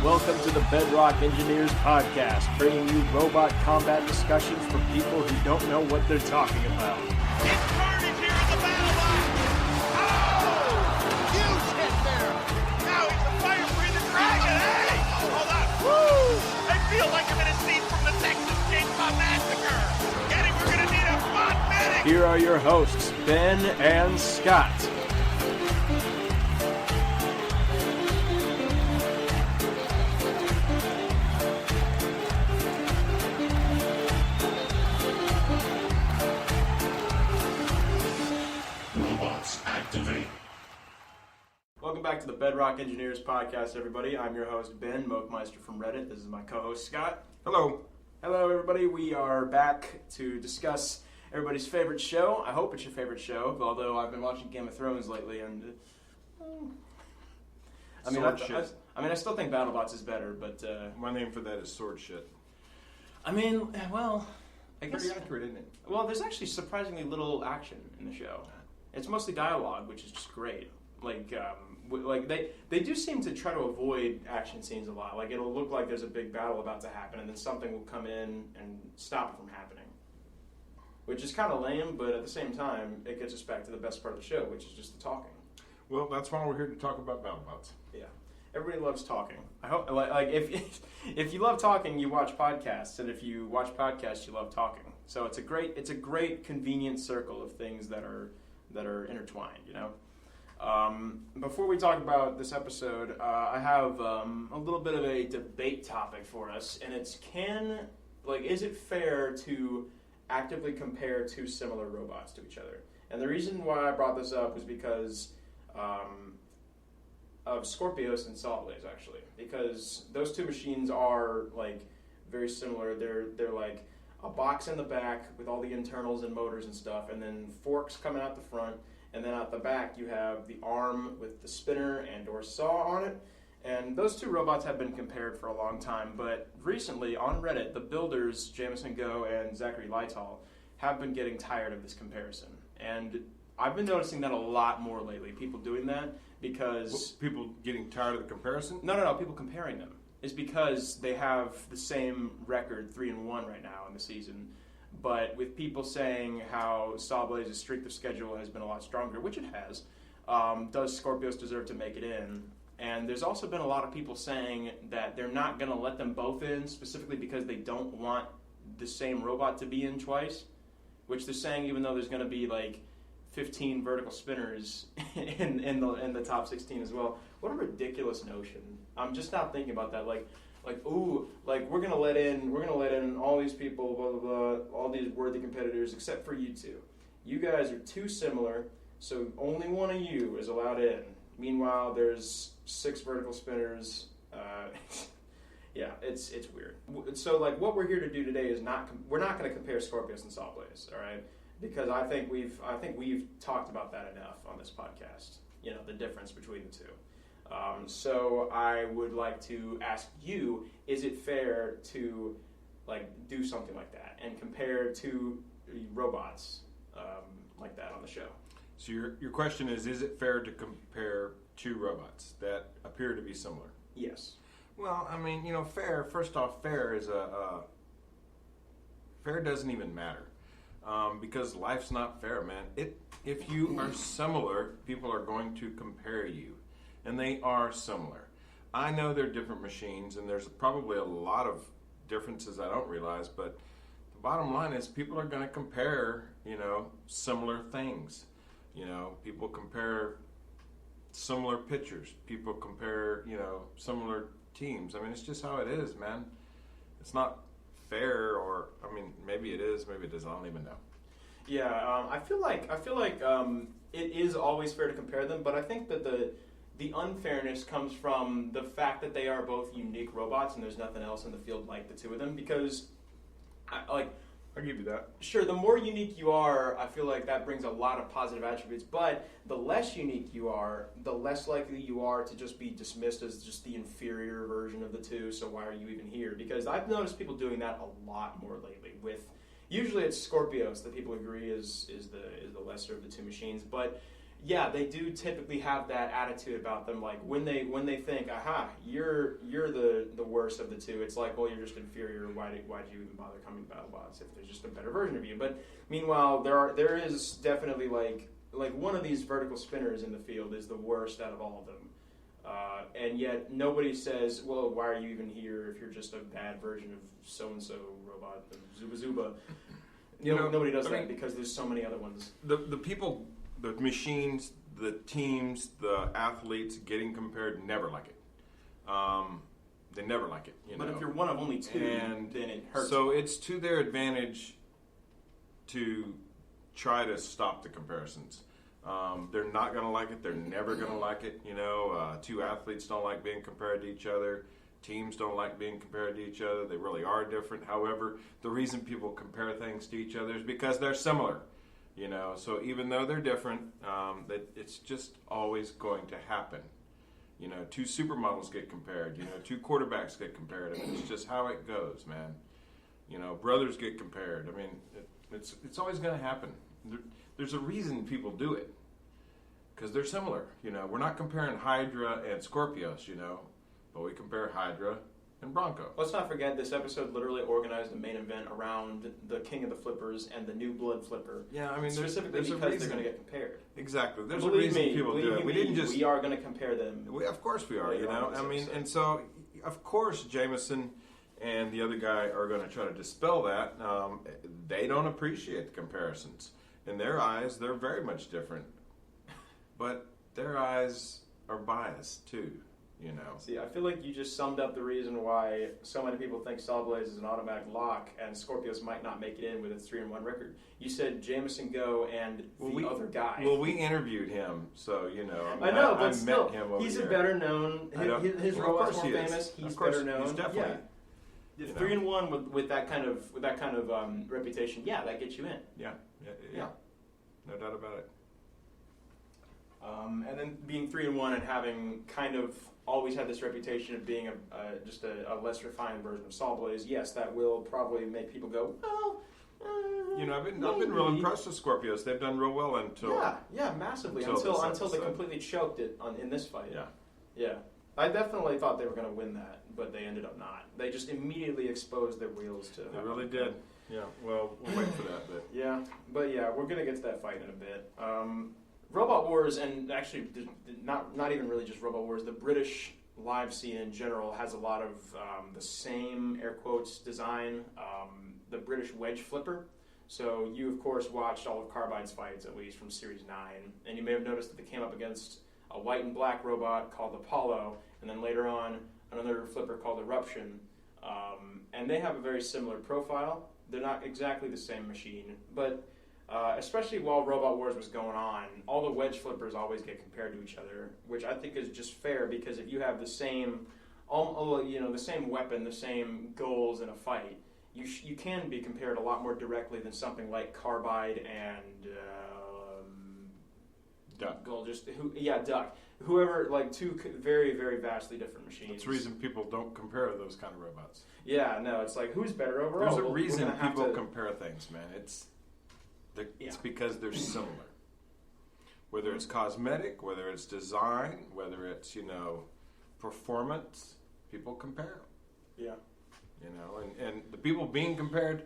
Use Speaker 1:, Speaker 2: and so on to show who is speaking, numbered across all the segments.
Speaker 1: Welcome to the Bedrock Engineers Podcast, bringing you robot combat discussions for people who don't know what they're talking about.
Speaker 2: It's carnage here in the Battlebots! Oh! Huge hit there! Now he's a fire-breathing dragon! Hey! Hold on! Woo! I feel like I'm in a scene from the Texas Chainsaw Massacre! Getting, we're gonna need a bot medic!
Speaker 1: Here are your hosts, Ben and Scott. Welcome back to the Bedrock Engineers Podcast, everybody. I'm your host, Ben Mokemeister from Reddit. This is my co-host, Scott.
Speaker 3: Hello.
Speaker 1: Hello, everybody. We are back to discuss everybody's favorite show. I hope it's your favorite show, although I've been watching Game of Thrones lately, and I still think Battlebots is better, but
Speaker 3: My name for that is sword shit.
Speaker 1: I mean, well, I guess
Speaker 3: Pretty accurate, isn't it?
Speaker 1: Well, there's actually surprisingly little action in the show. It's mostly dialogue, which is just great. They do seem to try to avoid action scenes a lot. Like, it'll look like there's a big battle about to happen, and then something will come in and stop it from happening. Which is kind of lame, but at the same time, it gets us back to the best part of the show, which is just the talking.
Speaker 3: Well, that's why we're here to talk about Battlebots.
Speaker 1: Yeah, everybody loves talking. I hope, if you love talking, you watch podcasts, and if you watch podcasts, you love talking. So it's a great convenient circle of things that are intertwined. You know. Before we talk about this episode, I have a little bit of a debate topic for us, and it's is it fair to actively compare two similar robots to each other? And the reason why I brought this up was because of Scorpios and Solid actually, because those two machines are very similar. They're like a box in the back with all the internals and motors and stuff, and then forks coming out the front. And then at the back, you have the arm with the spinner and or saw on it. And those two robots have been compared for a long time. But recently, on Reddit, the builders, Jamison Go and Zachary Lytall, have been getting tired of this comparison. And I've been noticing that a lot more lately, people doing that, because...
Speaker 3: People getting tired of the comparison?
Speaker 1: No, people comparing them. It's because they have the same record, 3-1 right now in the season. But with people saying how Saw Blaze's strength of schedule has been a lot stronger, which it has, does Scorpios deserve to make it in? And there's also been a lot of people saying that they're not going to let them both in, specifically because they don't want the same robot to be in twice, which they're saying even though there's going to be 15 vertical spinners in the top 16 as well. What a ridiculous notion. I'm just not thinking about that. We're gonna let in all these people, blah blah blah, all these worthy competitors, except for you two. You guys are too similar, so only one of you is allowed in. Meanwhile, there's 6 vertical spinners. Yeah, it's weird. So what we're here to do today is we're not going to compare Scorpios and Saw Blaze, all right? Because I think we've talked about that enough on this podcast. You know, the difference between the two. So I would like to ask you, is it fair to do something like that and compare two robots like that on the show?
Speaker 3: So your question is it fair to compare two robots that appear to be similar?
Speaker 1: Yes.
Speaker 3: Well, I mean, fair, first off, fair is fair doesn't even matter. Because life's not fair, man. If you are similar, people are going to compare you. And they are similar. I know they're different machines, and there's probably a lot of differences I don't realize, but the bottom line is people are going to compare, similar things. People compare similar pitchers. People compare, similar teams. I mean, it's just how it is, man. It's not fair, or, maybe it is, maybe it isn't. I don't even know.
Speaker 1: Yeah, I feel like it is always fair to compare them, but I think that the unfairness comes from the fact that they are both unique robots and there's nothing else in the field like the two of them, because
Speaker 3: I'll give you that.
Speaker 1: Sure, the more unique you are, I feel like that brings a lot of positive attributes, but the less unique you are, the less likely you are to just be dismissed as just the inferior version of the two, so why are you even here? Because I've noticed people doing that a lot more lately. Usually it's Scorpios that people agree is the lesser of the two machines, but Yeah, they do typically have that attitude about them. Like when they think, aha, you're the worst of the two. It's like, well, you're just inferior. Why'd you even bother coming to Battlebots if there's just a better version of you? But meanwhile, there is definitely like one of these vertical spinners in the field is the worst out of all of them. And yet nobody says, well, why are you even here if you're just a bad version of so and so robot, Zuba Zuba? Nobody does that because there's so many other ones.
Speaker 3: The people. The machines, the teams, the athletes getting compared never like it. They never like it.
Speaker 1: But if you're one of only two, then it hurts.
Speaker 3: So it's to their advantage to try to stop the comparisons. They're not going to like it. They're never going to like it. Two athletes don't like being compared to each other. Teams don't like being compared to each other. They really are different. However, the reason people compare things to each other is because they're similar. So even though they're different, it's just always going to happen. Two supermodels get compared. Two quarterbacks get compared. I mean, it's just how it goes, man. Brothers get compared. I mean, it's always going to happen. There's a reason people do it because they're similar. We're not comparing Hydra and Scorpios, but we compare Hydra and Bronco.
Speaker 1: Let's not forget this episode literally organized the main event around the King of the Flippers and the New Blood Flipper.
Speaker 3: Yeah, I mean,
Speaker 1: specifically because they're going to get compared.
Speaker 3: Exactly. There's a reason people do it.
Speaker 1: We are going to compare them.
Speaker 3: Of course we are. I mean, and so of course Jameson and the other guy are going to try to dispel that. They don't appreciate the comparisons. In their eyes, they're very much different, but their eyes are biased too.
Speaker 1: See, I feel like you just summed up the reason why so many people think Solid Blaze is an automatic lock and Scorpios might not make it in with its 3-1 record. You said Jameson Go and other guy.
Speaker 3: Well, we interviewed him, so
Speaker 1: I know, but
Speaker 3: I
Speaker 1: still,
Speaker 3: met him over
Speaker 1: he's
Speaker 3: here.
Speaker 1: a better known. His robot's more famous. He's better known.
Speaker 3: He's definitely.
Speaker 1: Yeah. 3-1 with that kind of reputation. Yeah, that gets you in.
Speaker 3: Yeah. No doubt about it.
Speaker 1: And then being 3-1 and having kind of always had this reputation of being just a less refined version of Solid Blaze, yes, that will probably make people go, well,
Speaker 3: I've been real impressed with Scorpios. They've done real well until
Speaker 1: massively until they completely choked it in this fight. Yeah. I definitely thought they were going to win that, but they ended up not. They just immediately exposed their wheels to.
Speaker 3: They really did. Yeah. Well, we'll wait for that.
Speaker 1: But we're going to get to that fight in a bit. Robot Wars, and actually not even really just Robot Wars, the British live scene in general has a lot of the same, air quotes, design, the British wedge flipper. So you, of course, watched all of Carbide's fights, at least from Series 9, and you may have noticed that they came up against a white and black robot called Apollo, and then later on another flipper called Eruption, and they have a very similar profile. They're not exactly the same machine, but especially while Robot Wars was going on, all the wedge flippers always get compared to each other, which I think is just fair because if you have the same, the same weapon, the same goals in a fight, you can be compared a lot more directly than something like Carbide and
Speaker 3: Duck.
Speaker 1: Duck. Whoever, like two very, very vastly different machines.
Speaker 3: That's the reason people don't compare those kind of robots.
Speaker 1: Yeah, no, it's like who's better overall?
Speaker 3: There's a reason people compare things, man. It's because they're similar. Whether it's cosmetic, whether it's design, whether it's, performance, people compare.
Speaker 1: Yeah.
Speaker 3: And the people being compared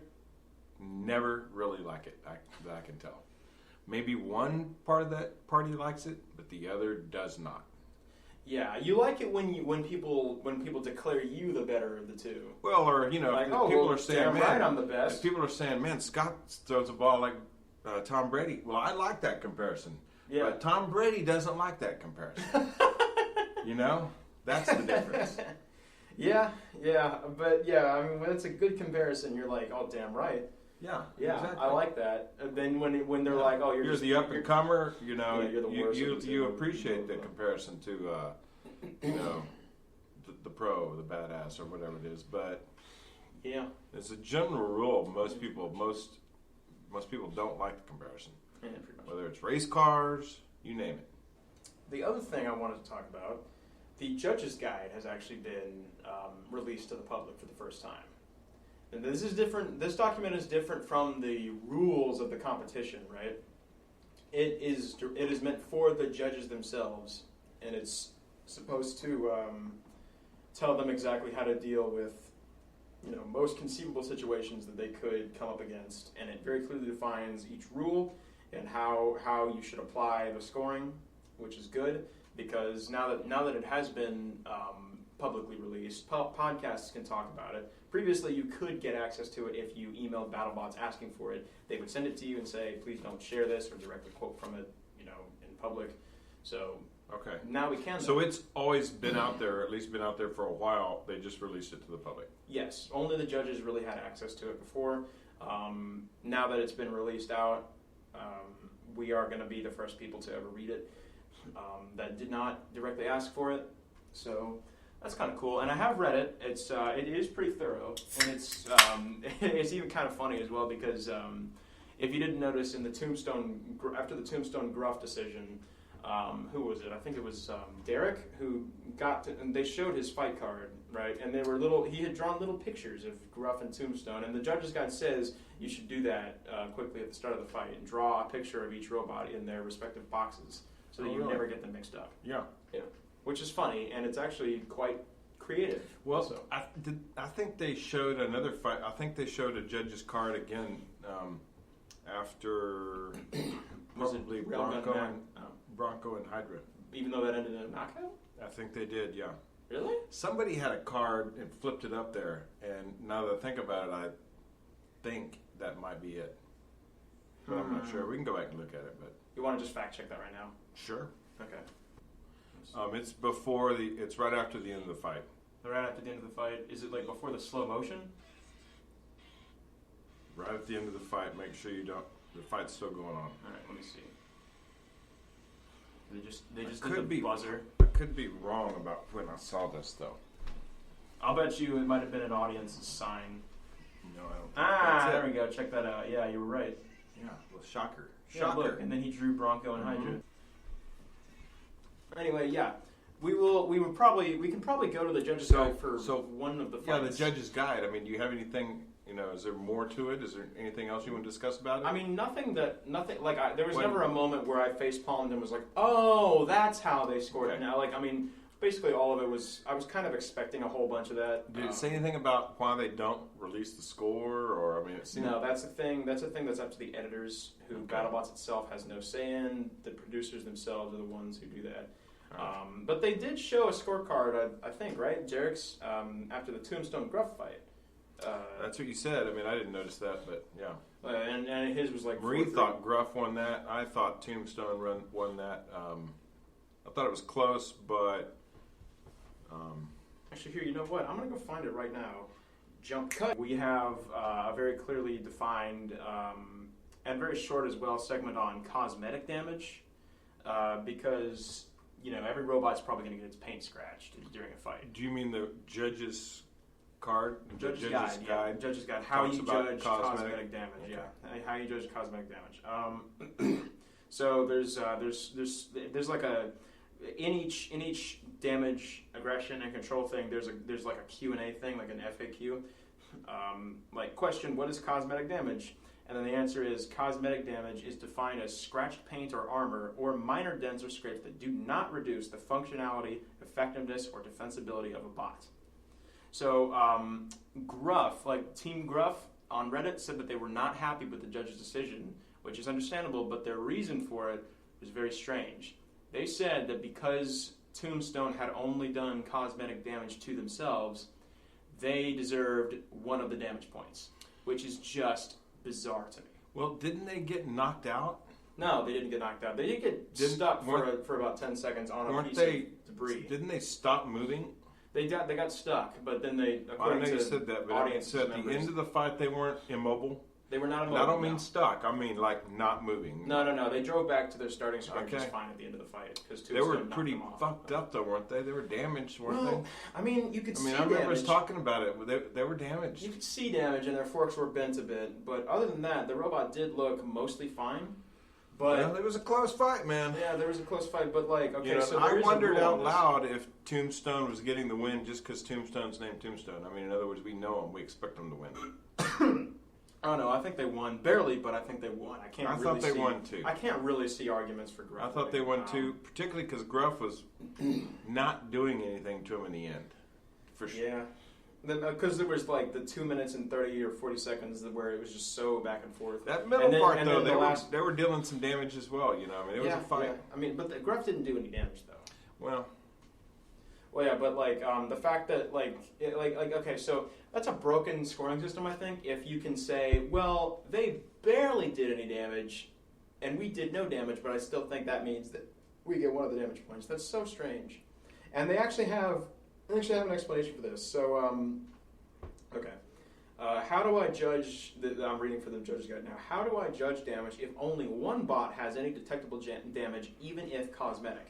Speaker 3: never really like it, that I can tell. Maybe one part of that party likes it, but the other does not.
Speaker 1: Yeah, you like it when people declare you the better of the two.
Speaker 3: Well, or people are saying,
Speaker 1: "Man, I'm the best."
Speaker 3: People are saying, "Man, Scott throws a ball like Tom Brady." Well, I like that comparison.
Speaker 1: Yeah.
Speaker 3: But Tom Brady doesn't like that comparison. That's the difference.
Speaker 1: Yeah, but I mean, when it's a good comparison, you're like, "Oh, damn right."
Speaker 3: Yeah,
Speaker 1: exactly. I like that. And then when they're like, "Oh,
Speaker 3: you're the up and comer," you're the
Speaker 1: worst.
Speaker 3: You appreciate the comparison to, the pro, the badass, or whatever it is. But as a general rule, most people don't like the comparison.
Speaker 1: Yeah, pretty much.
Speaker 3: Whether it's race cars, you name it.
Speaker 1: The other thing I wanted to talk about, the judge's guide has actually been released to the public for the first time. And this is different. This document is different from the rules of the competition, right? It is meant for the judges themselves, and it's supposed to tell them exactly how to deal with, most conceivable situations that they could come up against, and it very clearly defines each rule and how you should apply the scoring, which is good because now that it has been publicly released, podcasts can talk about it. Previously, you could get access to it if you emailed Battlebots asking for it. They would send it to you and say, "Please don't share this," or directly quote from it, in public. So
Speaker 3: okay,
Speaker 1: now we can.
Speaker 3: So it's always been out there, at least been out there for a while. They just released it to the public.
Speaker 1: Yes, only the judges really had access to it before. Now that it's been released out, we are going to be the first people to ever read it that did not directly ask for it. So that's kind of cool, and I have read it. It is pretty thorough, and it's it's even kind of funny as well because if you didn't notice in the after the Tombstone Gruff decision, who was it? I think it was Derek who got to, and they showed his fight card, right? And there were he had drawn little pictures of Gruff and Tombstone, and the judge's guide says you should do that quickly at the start of the fight and draw a picture of each robot in their respective boxes so that you never get them mixed up.
Speaker 3: Yeah.
Speaker 1: Which is funny, and it's actually quite creative.
Speaker 3: Well,
Speaker 1: also.
Speaker 3: I think they showed another fight. I think they showed a judge's card again after probably Bronco and Hydra.
Speaker 1: Even though that ended in a knockout?
Speaker 3: I think they did, yeah.
Speaker 1: Really?
Speaker 3: Somebody had a card and flipped it up there, and now that I think about it, I think that might be it. But I'm not sure. We can go back and look at it, but
Speaker 1: you want to just fact check that right now?
Speaker 3: Sure.
Speaker 1: Okay.
Speaker 3: It's right after the end of the fight.
Speaker 1: Right after the end of the fight. Is it like before the slow motion?
Speaker 3: Right at the end of the fight. Make sure the fight's still going on.
Speaker 1: All right, let me see. They just did the buzzer.
Speaker 3: I could be wrong about when I saw this though.
Speaker 1: I'll bet you it might have been an audience's sign.
Speaker 3: No, I don't think
Speaker 1: there we go. Check that out. Yeah, you were right.
Speaker 3: Yeah, well, shocker.
Speaker 1: Yeah, look, and then he drew Bronco and Hydra. Anyway, yeah, we can probably go to the judge's guide for one of the fights.
Speaker 3: Yeah, the judge's guide. I mean, do you have anything? Is there more to it? Is there anything else you want to discuss about it?
Speaker 1: I mean, nothing. There was never a moment where I face palmed and was like, "Oh, that's how they scored it." Now, basically all of it was. I was kind of expecting a whole bunch of that.
Speaker 3: Did it say anything about why they don't release the score, or
Speaker 1: No, that's a thing. That's a thing that's up to the editors, who Battlebots itself has no say in. The producers themselves are the ones who do that. But they did show a scorecard, I think, right? Derek's after the Tombstone Gruff fight.
Speaker 3: That's what you said. I mean, I didn't notice that, but yeah.
Speaker 1: And his was like
Speaker 3: Marie thought Gruff won that. I thought Tombstone won that. I thought it was close, but
Speaker 1: actually, here, you know what? I'm gonna go find it right now. Jump cut. We have a very clearly defined and very short as well segment on cosmetic damage because. Every robot's probably going to get its paint scratched during a fight.
Speaker 3: Do you mean the judge's card?
Speaker 1: Judge's guide. Yeah. Judge's guide. How you judge cosmetic damage. Okay. Yeah. How you judge cosmetic damage. So there's like in each damage, aggression, and control thing. There's like a Q&A thing, like an FAQ. Like question, what is cosmetic damage? And then the answer is cosmetic damage is defined as scratched paint or armor or minor dents or scrapes that do not reduce the functionality, effectiveness, or defensibility of a bot. So Gruff, like Team Gruff on Reddit, said that they were not happy with the judge's decision, which is understandable, but their reason for it was very strange. They said that because Tombstone had only done cosmetic damage to themselves, they deserved one of the damage points, which is just bizarre to me.
Speaker 3: Well, didn't they get knocked out?
Speaker 1: No, they didn't get knocked out. They did get stuck for about 10 seconds on a piece of debris.
Speaker 3: Didn't they stop moving?
Speaker 1: They got stuck, but then they, according to
Speaker 3: said that, but
Speaker 1: audience
Speaker 3: at
Speaker 1: members,
Speaker 3: the end of the fight they weren't immobile.
Speaker 1: They were not immobile.
Speaker 3: I don't mean stuck. I mean like not moving.
Speaker 1: No. They drove back to their starting screen just fine at the end of the fight because
Speaker 3: they were pretty fucked up though, weren't they? They were damaged, weren't they?
Speaker 1: I mean, you could see.
Speaker 3: I remember us talking about it. They were damaged.
Speaker 1: You could see damage, and their forks were bent a bit. But other than that, the robot did look mostly fine. But
Speaker 3: it was a close fight, man.
Speaker 1: Yeah, there was a close fight. But so
Speaker 3: I wondered out loud if Tombstone was getting the win just because Tombstone's named Tombstone. I mean, in other words, we know him. We expect him to win.
Speaker 1: I don't know. I think they won barely, but I think they won.
Speaker 3: I thought they won too.
Speaker 1: I can't really see arguments for Gruff.
Speaker 3: I thought they won too, particularly because Gruff was not doing anything to him in the end. For sure.
Speaker 1: Yeah. Because there was like the 2 minutes and 30 or 40 seconds where it was just so back and forth.
Speaker 3: That middle part, though, they were dealing some damage as well. You know, I mean, it was a fight.
Speaker 1: Yeah. I mean, but the Gruff didn't do any damage though.
Speaker 3: Well,
Speaker 1: yeah, but like the fact that okay, so that's a broken scoring system. I think if you can say, well, they barely did any damage, and we did no damage, but I still think that means that we get one of the damage points. That's so strange, and they actually have an explanation for this. So okay. How do I judge? I'm reading for the judge's guide now. How do I judge damage if only one bot has any detectable damage, even if cosmetic?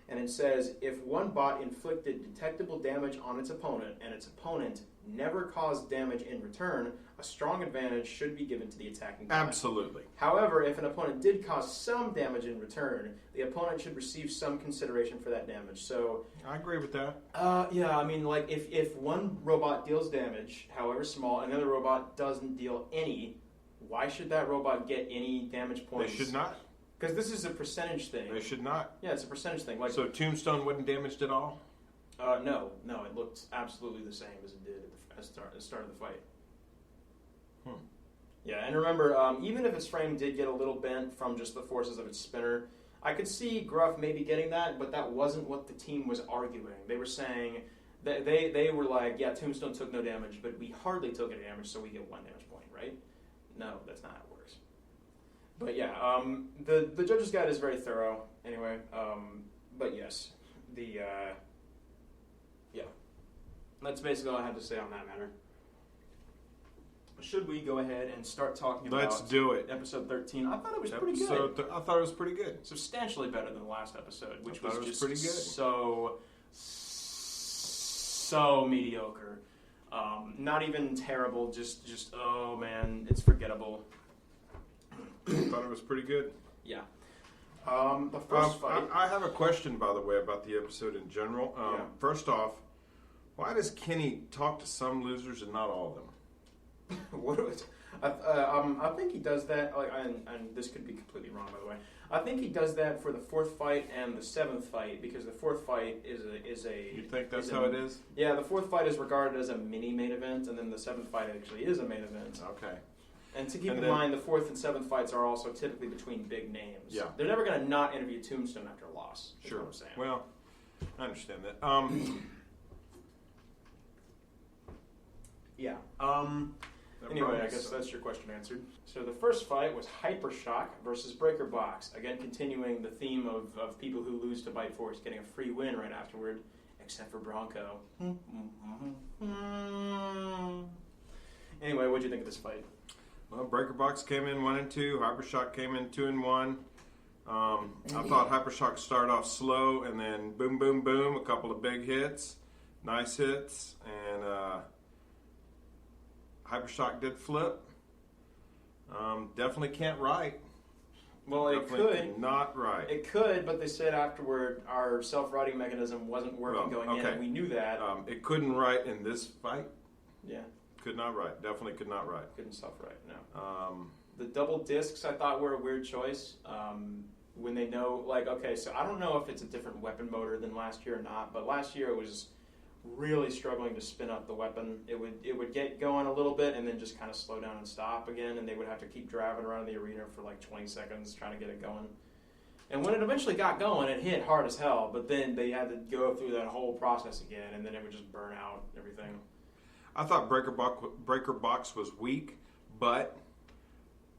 Speaker 1: And it says, if one bot inflicted detectable damage on its opponent and its opponent never caused damage in return, a strong advantage should be given to the attacking bot.
Speaker 3: absolutely.
Speaker 1: However, if an opponent did cause some damage in return, the opponent should receive some consideration for that damage. So
Speaker 3: I agree with that.
Speaker 1: yeah, I mean, like, if one robot deals damage, however small, and another robot doesn't deal any, why should that robot get any damage points?
Speaker 3: They should not.
Speaker 1: Because this is a percentage thing.
Speaker 3: They should not.
Speaker 1: Yeah, it's a percentage thing. Like,
Speaker 3: so Tombstone wasn't damaged at all?
Speaker 1: no, it looked absolutely the same as it did at the start of the fight. Yeah, and remember, even if its frame did get a little bent from just the forces of its spinner, I could see Gruff maybe getting that, but that wasn't what the team was arguing. They were saying that they were like, yeah, Tombstone took no damage, but we hardly took any damage, so we get 1 damage point, right? No, that's not how it works. But yeah, the judge's guide is very thorough. Anyway, but yes, yeah, that's basically all I have to say on that matter. Should we go ahead and start talking about?
Speaker 3: Let's do it.
Speaker 1: Episode 13. I thought it was pretty good.
Speaker 3: I thought it was pretty good.
Speaker 1: Substantially better than the last episode, which was just
Speaker 3: pretty good.
Speaker 1: So mediocre. Not even terrible. Just oh man, it's forgettable.
Speaker 3: I thought it was pretty good.
Speaker 1: Yeah. The first fight.
Speaker 3: I have a question, by the way, about the episode in general. First off, why does Kenny talk to some losers and not all of them?
Speaker 1: What was? I think he does that. Like, and this could be completely wrong, by the way. I think he does that for the 4th fight and the 7th fight because the 4th fight is a.
Speaker 3: You think that's how it is?
Speaker 1: Yeah, the 4th fight is regarded as a mini main event, and then the 7th fight actually is a main event.
Speaker 3: Okay.
Speaker 1: And to keep in mind, the 4th and 7th fights are also typically between big names.
Speaker 3: Yeah.
Speaker 1: They're never going to not interview Tombstone after a loss.
Speaker 3: Sure.
Speaker 1: What I'm saying.
Speaker 3: Well, I understand that.
Speaker 1: Yeah. Anyway, I guess that's your question answered. So the first fight was Hypershock versus Breakerbox. Again, continuing the theme of people who lose to Bite Force getting a free win right afterward, except for Bronco. Anyway, what'd you think of this fight?
Speaker 3: Well, Breakerbox came in 1 and 2. Hypershock came in 2 and 1. I thought Hypershock started off slow and then boom, boom, boom, a couple of big hits, nice hits, and Hypershock did flip. Definitely can't write.
Speaker 1: Well,
Speaker 3: Definitely not right.
Speaker 1: It could, but they said afterward our self-writing mechanism wasn't working going in, and we knew that.
Speaker 3: It couldn't write in this fight.
Speaker 1: Yeah.
Speaker 3: Could not write. Definitely could not write.
Speaker 1: Couldn't self-write, no. The double discs I thought were a weird choice. When they know, like, okay, so I don't know if it's a different weapon motor than last year or not, but last year it was really struggling to spin up the weapon. It would get going a little bit and then just kind of slow down and stop again, and they would have to keep driving around the arena for like 20 seconds trying to get it going. And when it eventually got going, it hit hard as hell, but then they had to go through that whole process again, and then it would just burn out everything.
Speaker 3: I thought Breakerbox was weak, but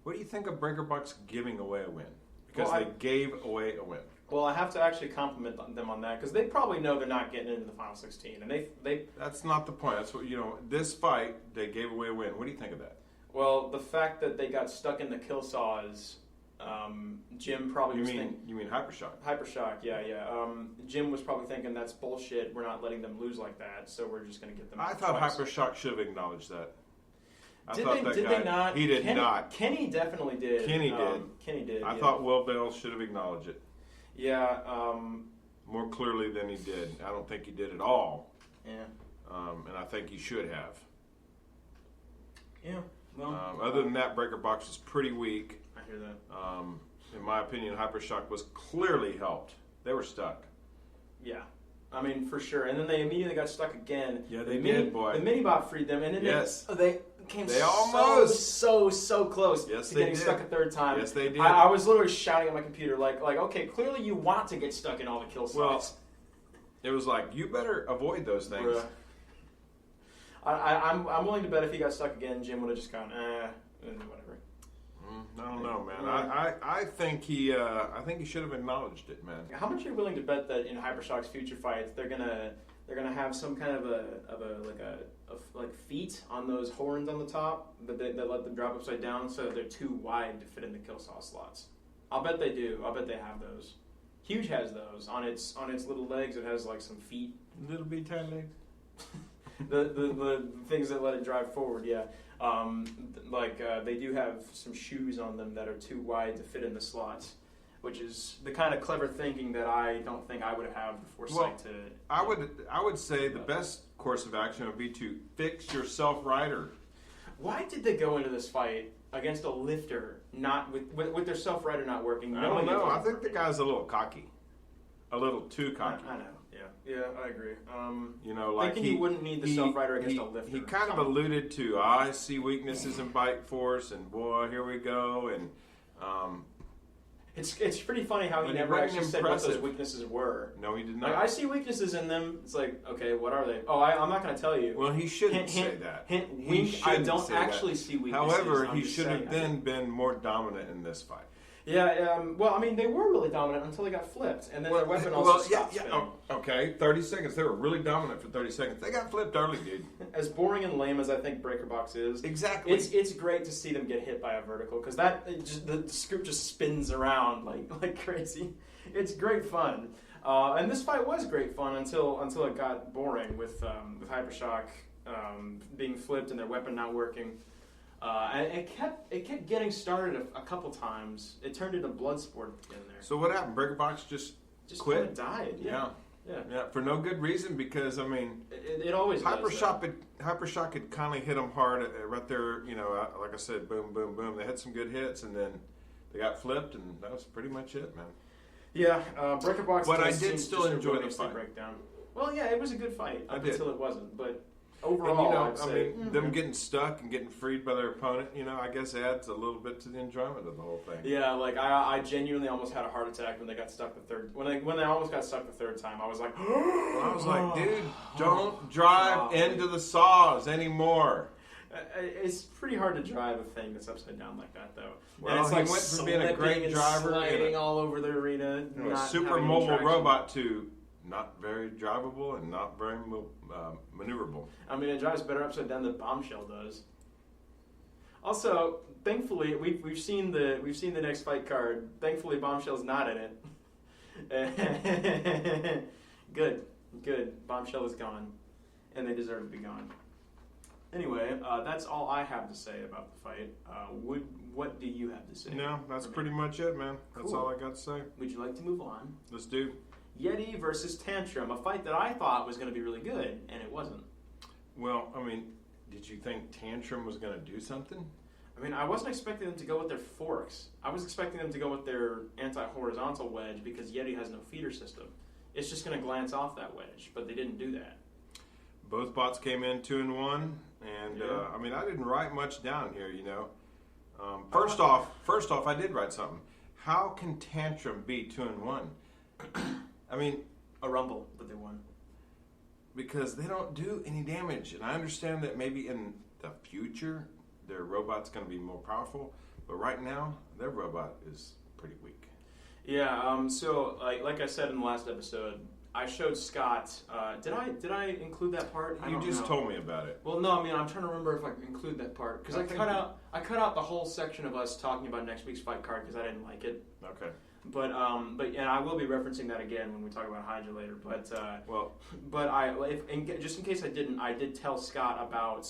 Speaker 3: what do you think of Breakerbox giving away a win? Because they gave away a win.
Speaker 1: Well, I have to actually compliment them on that because they probably know they're not getting into the final 16, and they.
Speaker 3: That's not the point. That's what this fight they gave away a win. What do you think of that?
Speaker 1: Well, the fact that they got stuck in the kill saws, Jim probably was thinking.
Speaker 3: You mean Hypershock?
Speaker 1: Hypershock, yeah. Jim was probably thinking that's bullshit. We're not letting them lose like that, so we're just going to get them.
Speaker 3: I thought Hypershock should have acknowledged that.
Speaker 1: Did they not?
Speaker 3: He did not.
Speaker 1: Kenny definitely did.
Speaker 3: Kenny did. I thought Will Bell should have acknowledged it.
Speaker 1: Yeah.
Speaker 3: More clearly than he did. I don't think he did at all.
Speaker 1: Yeah.
Speaker 3: And I think he should have.
Speaker 1: Yeah. Well,
Speaker 3: Other than that, Breaker Box was pretty weak.
Speaker 1: I hear that.
Speaker 3: In my opinion, Hypershock was clearly helped. They were stuck.
Speaker 1: Yeah. I mean, for sure. And then they immediately got stuck again.
Speaker 3: Yeah, they did, boy.
Speaker 1: The mini-bot freed them, and then they came so close
Speaker 3: Yes,
Speaker 1: to
Speaker 3: they
Speaker 1: getting
Speaker 3: did.
Speaker 1: stuck a third time.
Speaker 3: Yes, they did.
Speaker 1: I was literally shouting at my computer, like, okay, clearly you want to get stuck in all the kill slots.
Speaker 3: It was like, you better avoid those things.
Speaker 1: Bruh. I'm willing to bet if he got stuck again, Jim would have just gone, whatever.
Speaker 3: I don't know, man. I think he should have acknowledged it, man.
Speaker 1: How much are you willing to bet that in Hypershock's future fights they're gonna have some kind of a feet on those horns on the top that let them drop upside down so that they're too wide to fit in the kill slots? I'll bet they do. I'll bet they have those. Huge has those on its little legs. It has like some feet.
Speaker 3: Little bit tiny legs.
Speaker 1: the things that let it drive forward, yeah. They do have some shoes on them that are too wide to fit in the slots, which is the kind of clever thinking that I don't think I would have the foresight to.
Speaker 3: I would say the best course of action would be to fix your self-rider.
Speaker 1: Why did they go into this fight against a lifter, not with their self-rider not working?
Speaker 3: I don't know. I think the guy's a little cocky, a little too cocky.
Speaker 1: I know. Yeah, I agree.
Speaker 3: Like
Speaker 1: he wouldn't need the self-rider against a lifter.
Speaker 3: He kind of alluded to, I see weaknesses in bike force, and boy, here we go. And
Speaker 1: it's pretty funny how he never actually said what those weaknesses were.
Speaker 3: No, he did not.
Speaker 1: Like, I see weaknesses in them. It's like, okay, what are they? Oh, I'm not going to tell you.
Speaker 3: Well, he shouldn't say that.
Speaker 1: Hint, wink. I don't actually see weaknesses.
Speaker 3: However, he should have then been more dominant in this fight.
Speaker 1: Yeah, well, I mean, they were really dominant until they got flipped, and then their weapon also stopped spinning.
Speaker 3: Okay, 30 seconds. They were really dominant for 30 seconds. They got flipped early, dude.
Speaker 1: As boring and lame as I think Breaker Box is,
Speaker 3: exactly,
Speaker 1: it's great to see them get hit by a vertical, because the scoop just spins around like crazy. It's great fun, and this fight was great fun until it got boring with Hypershock being flipped and their weapon not working. And it kept getting started a couple times. It turned into blood sport at the end there.
Speaker 3: So what happened? Breaker Box just quit?
Speaker 1: Kind of died. Yeah,
Speaker 3: for no good reason, because I mean,
Speaker 1: it always
Speaker 3: Hypershock had kind of hit them hard right there. Like I said, boom, boom, boom. They had some good hits, and then they got flipped, and that was pretty much it, man.
Speaker 1: Yeah, Breaker Box.
Speaker 3: But I did still enjoy the fight.
Speaker 1: Breakdown. Well, yeah, it was a good fight until it wasn't, but.
Speaker 3: Overall, them getting stuck and getting freed by their opponent, I guess adds a little bit to the enjoyment of the whole thing.
Speaker 1: Yeah, like I genuinely almost had a heart attack when they got stuck when they almost got stuck the third time. I was like,
Speaker 3: dude, don't drive into the saws anymore.
Speaker 1: It's pretty hard to drive a thing that's upside down like that, though.
Speaker 3: Well,
Speaker 1: and it's
Speaker 3: he went from being a great driver,
Speaker 1: sliding all over the arena,
Speaker 3: a super mobile robot to not very drivable and not very maneuverable.
Speaker 1: I mean, it drives better upside down than Bombshell does. Also, thankfully, we've seen the next fight card. Thankfully, Bombshell's not in it. Good. Bombshell is gone, and they deserve to be gone. Anyway, that's all I have to say about the fight. What do you have to say?
Speaker 3: No, that's pretty much it, man. That's all I got to say.
Speaker 1: Would you like to move on?
Speaker 3: Let's do.
Speaker 1: Yeti versus Tantrum, a fight that I thought was going to be really good, and it wasn't.
Speaker 3: Well, I mean, did you think Tantrum was going to do something?
Speaker 1: I mean, I wasn't expecting them to go with their forks. I was expecting them to go with their anti-horizontal wedge because Yeti has no feeder system. It's just going to glance off that wedge, but they didn't do that.
Speaker 3: Both bots came in 2-1, and I mean, I didn't write much down here, First off, I did write something. How can Tantrum be 2-1? I mean,
Speaker 1: a rumble, but they won.
Speaker 3: Because they don't do any damage. And I understand that maybe in the future, their robot's going to be more powerful. But right now, their robot is pretty weak.
Speaker 1: Yeah, so like I said in the last episode, I showed Scott. Did I include that part?
Speaker 3: You just told me about it.
Speaker 1: Well, no, I mean, I'm trying to remember if I include that part. Because I cut out the whole section of us talking about next week's fight card because I didn't like it.
Speaker 3: Okay.
Speaker 1: But and I will be referencing that again when we talk about Hydra later. But just in case I didn't, I did tell Scott about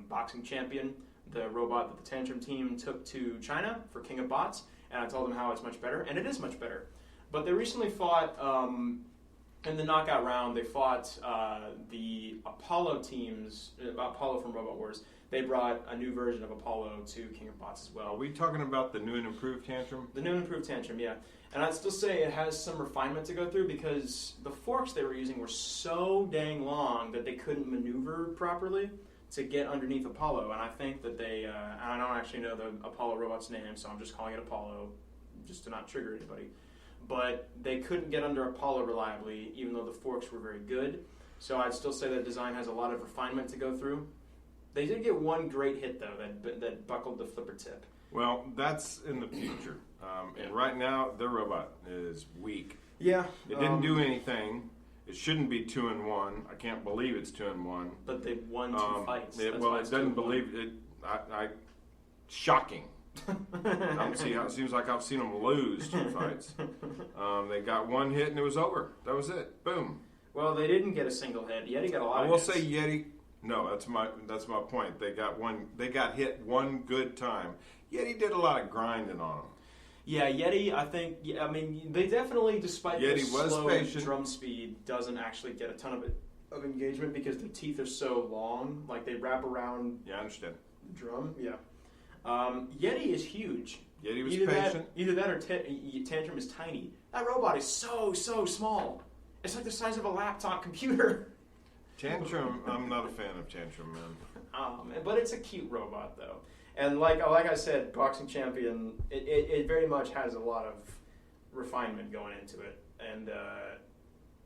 Speaker 1: Boxing Champion, the robot that the Tantrum team took to China for King of Bots, and I told him how it's much better, and it is much better. But they recently fought In the knockout round, they fought the Apollo teams, Apollo from Robot Wars. They brought a new version of Apollo to King of Bots as well.
Speaker 3: Are we talking about the new and improved Tantrum?
Speaker 1: The new and improved Tantrum, yeah. And I'd still say it has some refinement to go through because the forks they were using were so dang long that they couldn't maneuver properly to get underneath Apollo. And I think that they, I don't actually know the Apollo robot's name, so I'm just calling it Apollo just to not trigger anybody. But they couldn't get under Apollo reliably, even though the forks were very good. So I'd still say that design has a lot of refinement to go through. They did get one great hit, though, that buckled the flipper tip.
Speaker 3: Well, that's in the future. And right now, their robot is weak.
Speaker 1: Yeah.
Speaker 3: It didn't do anything. It shouldn't be 2-1. I can't believe it's 2-1.
Speaker 1: But they won 2 fights.
Speaker 3: It doesn't believe it. Shocking. I don't see how it seems like I've seen them lose 2 fights. They got one hit and it was over. That was it. Boom.
Speaker 1: Well, they didn't get a single hit. Yeti got a lot.
Speaker 3: I
Speaker 1: of
Speaker 3: will
Speaker 1: hits.
Speaker 3: say Yeti. No, that's my point. They got one. They got hit one good time. Yeti did a lot of grinding on them.
Speaker 1: Yeah, Yeti. I think. Yeah, I mean, they definitely, despite
Speaker 3: Yeti
Speaker 1: their slow
Speaker 3: patient.
Speaker 1: drum speed, doesn't actually get a ton of engagement because their teeth are so long. Like they wrap around.
Speaker 3: Yeah, I understand.
Speaker 1: The drum. Yeah. Yeti is huge.
Speaker 3: Yeti was
Speaker 1: either
Speaker 3: patient.
Speaker 1: Either that or Tantrum is tiny. That robot is so small. It's like the size of a laptop computer.
Speaker 3: Tantrum, I'm not a fan of Tantrum, man.
Speaker 1: But it's a cute robot, though. And like I said, Boxing Champion, it very much has a lot of refinement going into it. And,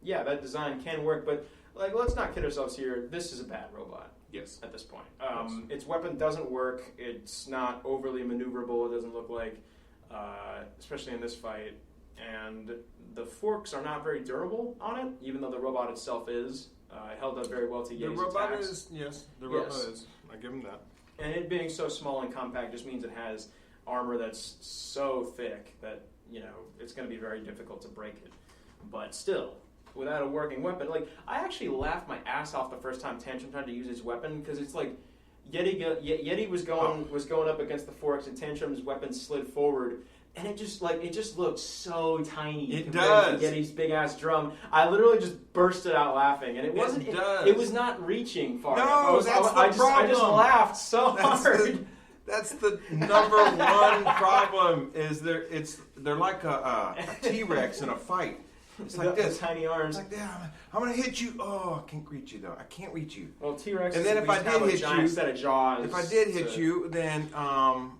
Speaker 1: yeah, that design can work. But, like, let's not kid ourselves here. This is a bad robot.
Speaker 3: Yes.
Speaker 1: At this point.
Speaker 3: Yes.
Speaker 1: Its weapon doesn't work. It's not overly maneuverable. It doesn't look like, especially in this fight. And the forks are not very durable on it, even though the robot itself is. It held up very well to Yeti's
Speaker 3: The robot
Speaker 1: attacks.
Speaker 3: is, yes, the robot is. I give him that.
Speaker 1: And it being so small and compact just means it has armor that's so thick that, you know, it's going to be very difficult to break it. But still, without a working weapon, like, I actually laughed my ass off the first time Tantrum tried to use his weapon, because it's like, Yeti was going up against the forks, and Tantrum's weapon slid forward, and it just looked so tiny.
Speaker 3: It
Speaker 1: compared
Speaker 3: does.
Speaker 1: to Yeti's big ass drum. I literally just bursted out laughing, and it wasn't. It was not reaching far enough. I just laughed so hard.
Speaker 3: That's the number one problem. Is they're like a T-Rex in a fight. It's like this.
Speaker 1: Tiny arms.
Speaker 3: It's like that. I'm gonna hit you. Oh, I can't reach you though. I can't reach you.
Speaker 1: Well, T-Rex.
Speaker 3: And then if I did hit you,
Speaker 1: set of jaws.
Speaker 3: if I did hit you, then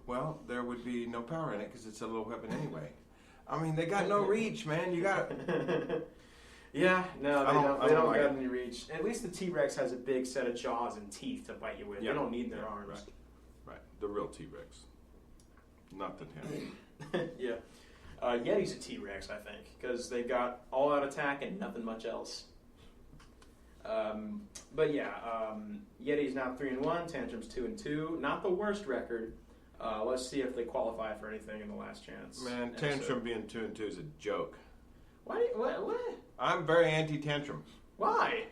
Speaker 3: well, there would be no power in it because it's a little weapon anyway. I mean, they got no reach, man. You got it.
Speaker 1: Yeah, no, they don't
Speaker 3: like
Speaker 1: got
Speaker 3: it.
Speaker 1: any reach. At least the T-Rex has a big set of jaws and teeth to bite you with.
Speaker 3: Yeah.
Speaker 1: They don't need their arms.
Speaker 3: Right. The real T-Rex, not the Tantrum.
Speaker 1: Yeah. Yeti's a T-Rex, I think, because they've got all-out attack and nothing much else. But yeah, Yeti's now 3-1, Tantrum's 2-2. Not the worst record. Let's see if they qualify for anything in the last chance.
Speaker 3: Man, Tantrum being 2-2 is a joke.
Speaker 1: What?
Speaker 3: I'm very anti-Tantrum.
Speaker 1: Why?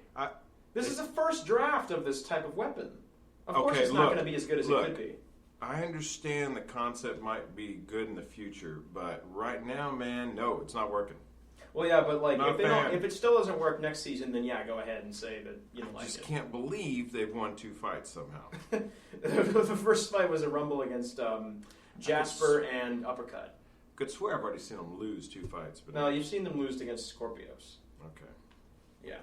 Speaker 1: This is the first draft of this type of weapon. Of course it's not going to be as good as it could be.
Speaker 3: I understand the concept might be good in the future, but right now, man, no, it's not working.
Speaker 1: Well, yeah, but like
Speaker 3: Not
Speaker 1: if it still doesn't work next season, then yeah, go ahead and say that you don't like it.
Speaker 3: I just can't believe they've won 2 fights somehow.
Speaker 1: The first fight was a rumble against Jasper and Uppercut.
Speaker 3: Could swear I've already seen them lose 2 fights. But
Speaker 1: No, you've seen them lose against Scorpios.
Speaker 3: Okay.
Speaker 1: Yeah.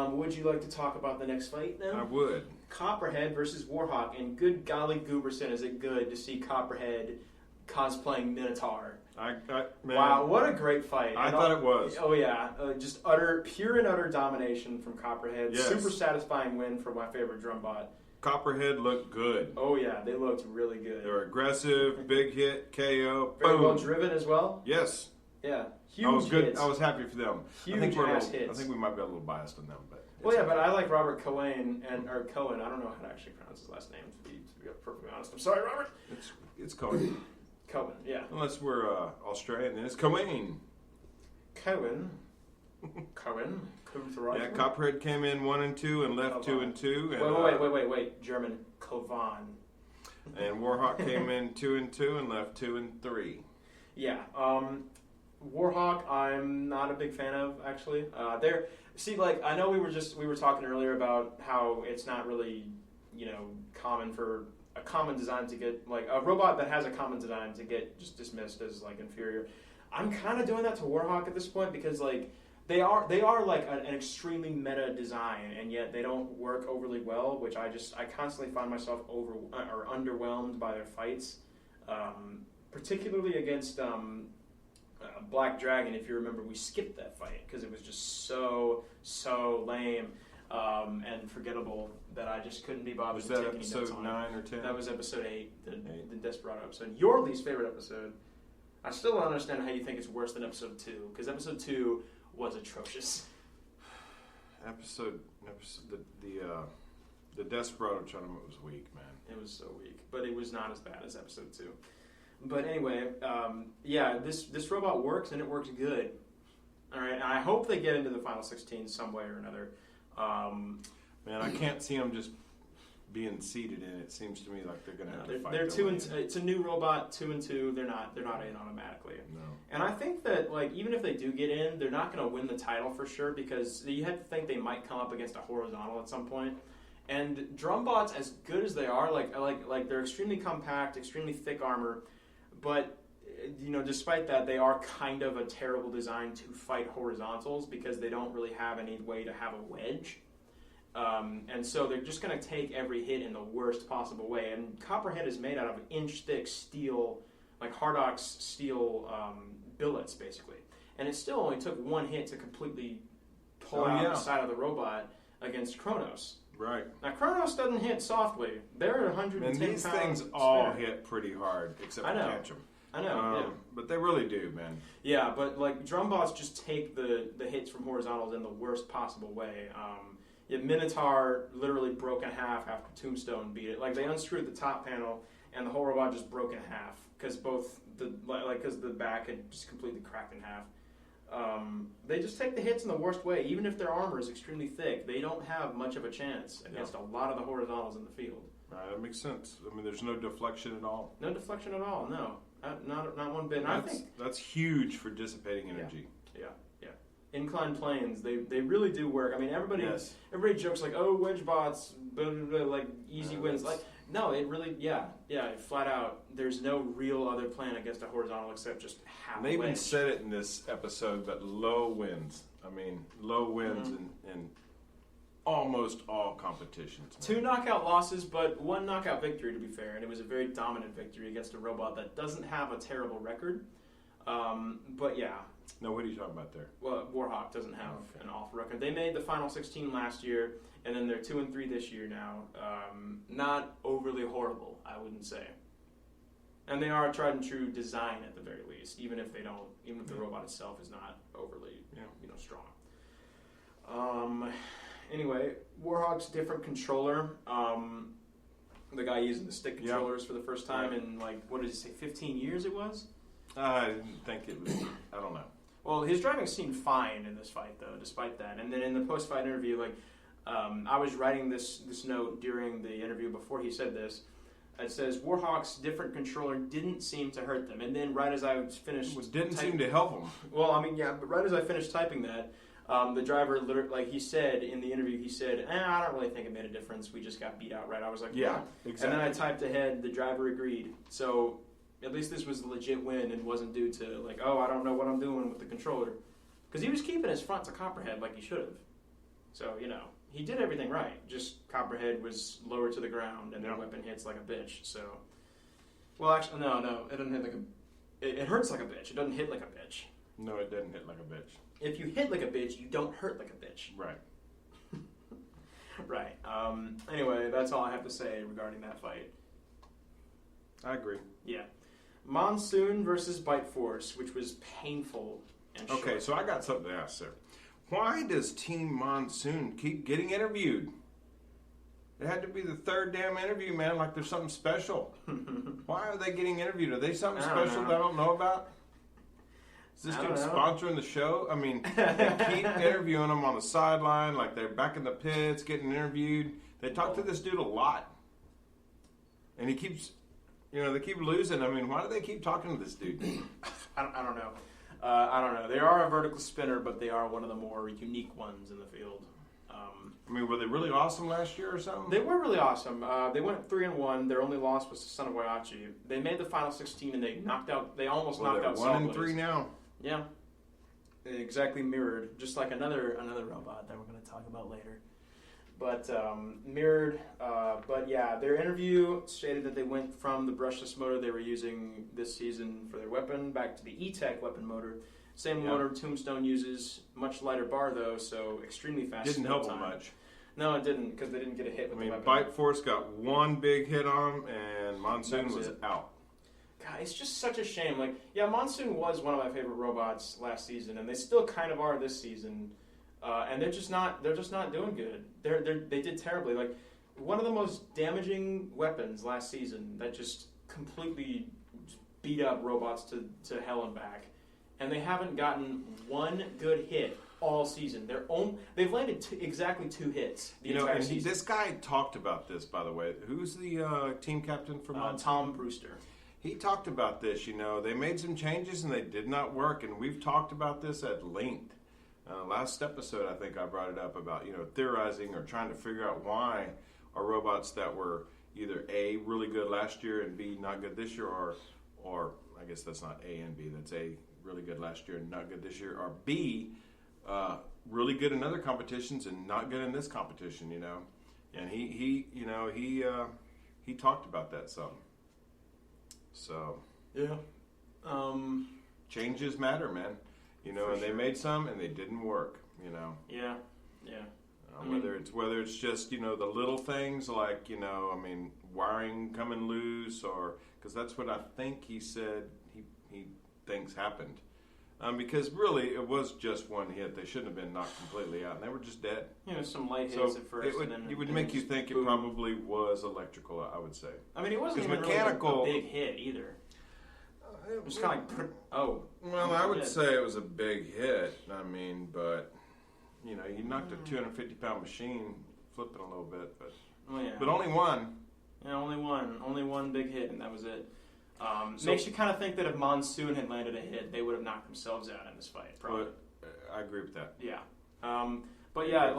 Speaker 1: Would you like to talk about the next fight now?
Speaker 3: I would.
Speaker 1: Copperhead versus Warhawk, and good golly gooberson, is it good to see Copperhead cosplaying Minotaur.
Speaker 3: Man,
Speaker 1: Wow, what a great fight.
Speaker 3: I thought it was.
Speaker 1: Oh yeah, just pure and utter domination from Copperhead.
Speaker 3: Yes.
Speaker 1: Super satisfying win for my favorite drum bot.
Speaker 3: Copperhead looked good.
Speaker 1: Oh yeah, they looked really good.
Speaker 3: They were aggressive, big hit, KO,
Speaker 1: Very
Speaker 3: boom.
Speaker 1: well driven as well.
Speaker 3: Yes.
Speaker 1: Yeah, huge
Speaker 3: I was good.
Speaker 1: hits.
Speaker 3: I was happy for them.
Speaker 1: Huge
Speaker 3: I think we're
Speaker 1: ass
Speaker 3: I
Speaker 1: hits.
Speaker 3: think we might be a little biased on them, but.
Speaker 1: Well, yeah, but I like Robert Cohen or Cohen. I don't know how to actually pronounce his last name. To be perfectly honest, I'm sorry, Robert.
Speaker 3: It's Cohen.
Speaker 1: Cohen, yeah.
Speaker 3: Unless we're Australian, then it's Cohen.
Speaker 1: Cohen.
Speaker 3: Yeah, Copperhead came in 1-2 and left 2-2. And,
Speaker 1: Wait. German. Kovan.
Speaker 3: And Warhawk came in 2-2 and left 2-3.
Speaker 1: Yeah. Warhawk, I'm not a big fan of, actually. I know we were talking earlier about how it's not really, common for a common design to get, like, a robot that has a common design to get just dismissed as, like, inferior. I'm kind of doing that to Warhawk at this point because, like, they are like an extremely meta design, and yet they don't work overly well, which I constantly find myself underwhelmed by their fights, particularly against Black Dragon. If you remember, we skipped that fight because it was just so lame and forgettable that I just couldn't be bothered.
Speaker 3: Was that episode 9 or 10?
Speaker 1: That was episode 8, the Desperado episode. Your least favorite episode. I still don't understand how you think it's worse than episode 2, because episode 2 was atrocious.
Speaker 3: The Desperado tournament was weak, man.
Speaker 1: It was so weak, but it was not as bad as episode 2. But anyway, this robot works, and it works good. All right, and I hope they get into the final 16 some way or another.
Speaker 3: Man, I can't see them just being seated in. It seems to me like they're going to have to fight.
Speaker 1: They're 2 and 2. It's a new robot, 2 and 2. They're not in automatically.
Speaker 3: No.
Speaker 1: And I think that, like, even if they do get in, they're not going to win the title for sure, because you have to think they might come up against a horizontal at some point. And Drumbots, as good as they are, like they're extremely compact, extremely thick armor, but despite that, they are kind of a terrible design to fight horizontals because they don't really have any way to have a wedge. And so they're just going to take every hit in the worst possible way. And Copperhead is made out of inch-thick steel, like Hardox steel billets, basically. And it still only took one hit to completely pull out the side of the robot against Kronos.
Speaker 3: Right.
Speaker 1: Now, Kronos doesn't hit softly. They're 110 pounds.
Speaker 3: And these things all hit pretty hard, except for Ketchum.
Speaker 1: I know, yeah.
Speaker 3: But they really do, man.
Speaker 1: Yeah, but like Drumbots just take the hits from horizontals in the worst possible way. Minotaur literally broke in half after Tombstone beat it. Like, they unscrewed the top panel, and the whole robot just broke in half because the back had just completely cracked in half. They just take the hits in the worst way. Even if their armor is extremely thick, they don't have much of a chance against a lot of the horizontals in the field.
Speaker 3: That makes sense. I mean, there's no deflection at all.
Speaker 1: No deflection at all. No, not one bit.
Speaker 3: That's huge for dissipating energy.
Speaker 1: Yeah. Inclined planes, they really do work. I mean, everybody jokes like, oh, wedge bots, blah, blah, blah, like easy wins. Like, no, it really, flat out. There's no real other plan against a horizontal except just half.
Speaker 3: They even said it in this episode, but low wins. I mean, low wins in almost all competitions. Man.
Speaker 1: 2 knockout losses, but 1 knockout victory, to be fair, and it was a very dominant victory against a robot that doesn't have a terrible record. But yeah.
Speaker 3: No, what are you talking about there?
Speaker 1: Well, Warhawk doesn't have an awful record. They made the final 16 last year, and then they're 2 and 3 this year now. Not overly horrible, I wouldn't say. And they are a tried and true design at the very least, even if the robot itself is not overly, strong. Anyway, Warhawk's different controller. The guy using the stick controllers for the first time in, like, what did he say, 15 years it was?
Speaker 3: I didn't think it was, I don't know.
Speaker 1: Well, his driving seemed fine in this fight, though, despite that. And then in the post-fight interview, like, I was writing this note during the interview before he said this. It says, Warhawk's different controller didn't seem to hurt them. And then right as I finished...
Speaker 3: seem to help them.
Speaker 1: Well, I mean, yeah, but right as I finished typing that, the driver, literally, like he said in the interview, he said, I don't really think it made a difference. We just got beat out, right? I was like,
Speaker 3: yeah, exactly.
Speaker 1: And then I typed ahead, the driver agreed. So... at least this was a legit win and wasn't due to, like, I don't know what I'm doing with the controller. Because he was keeping his front to Copperhead like he should have. So, he did everything right. Just Copperhead was lower to the ground and their weapon hits like a bitch. So, well, actually, no, it doesn't hit like it hurts like a bitch. It doesn't hit like a bitch.
Speaker 3: No, it doesn't hit like a bitch.
Speaker 1: If you hit like a bitch, you don't hurt like a bitch.
Speaker 3: Right.
Speaker 1: Right. Anyway, that's all I have to say regarding that fight.
Speaker 3: I agree.
Speaker 1: Yeah. Monsoon versus Bite Force, which was painful and short.
Speaker 3: Okay, so I got something to ask there. Why does Team Monsoon keep getting interviewed? It had to be the 3rd damn interview, man, like there's something special. Why are they getting interviewed? Are they something special that I don't know about? Is this dude sponsoring the show? I mean, they keep interviewing them on the sideline, like they're back in the pits getting interviewed. They talk to this dude a lot. And he keeps... they keep losing. I mean, why do they keep talking to this dude?
Speaker 1: I don't know. I don't know. They are a vertical spinner, but they are one of the more unique ones in the field.
Speaker 3: I mean, were they really awesome last year or something?
Speaker 1: They were really awesome. They went 3-1. Their only loss was to Son of Waiachi. They made the final 16 and they almost knocked out
Speaker 3: They're 1-3
Speaker 1: Sawblaze.
Speaker 3: now.
Speaker 1: Yeah, exactly mirrored, just like another robot that we're going to talk about later. But mirrored. But yeah, their interview stated that they went from the brushless motor they were using this season for their weapon back to the E-Tech weapon motor. Same motor Tombstone uses, much lighter bar though, so extremely fast.
Speaker 3: Didn't
Speaker 1: spin
Speaker 3: help
Speaker 1: time.
Speaker 3: them much.
Speaker 1: No, it didn't, because they didn't get a hit with the weapon.
Speaker 3: Bite Force got one big hit on him, and Monsoon was out.
Speaker 1: God, it's just such a shame. Like, yeah, Monsoon was one of my favorite robots last season, and they still kind of are this season. And they're just not doing good. They did terribly. Like, one of the most damaging weapons last season that just completely beat up robots to hell and back, and they haven't gotten one good hit all season. They've landed exactly 2 hits the entire season.
Speaker 3: This guy talked about this, by the way. Who's the team captain for Monsoon?
Speaker 1: Tom Brewster.
Speaker 3: He talked about this. They made some changes and they did not work, and we've talked about this at length. Last episode, I think I brought it up about theorizing or trying to figure out why our robots that were either A, really good last year, and B, not good this year, or I guess that's not A and B. That's A, really good last year and not good this year, or B, really good in other competitions and not good in this competition, And he talked about that some. So
Speaker 1: yeah,
Speaker 3: changes matter, man. And they made some and they didn't work.
Speaker 1: Yeah.
Speaker 3: Whether it's just the little things like wiring coming loose, or because that's what I think he said he thinks happened. Because really, it was just one hit. They shouldn't have been knocked completely out, and they were just dead.
Speaker 1: Some light hits at first.
Speaker 3: It would make you think it probably was electrical, I would say.
Speaker 1: I mean, it wasn't even
Speaker 3: mechanical,
Speaker 1: really a big hit either. It was kind of like,
Speaker 3: Well, I would say it was a big hit. I mean, but you knocked a 250-pound machine flipping a little bit, but only one.
Speaker 1: Yeah, only one big hit, and that was it. Makes you kind of think that if Monsoon had landed a hit, they would have knocked themselves out in this fight. Probably.
Speaker 3: I agree with that.
Speaker 1: Yeah. But yeah,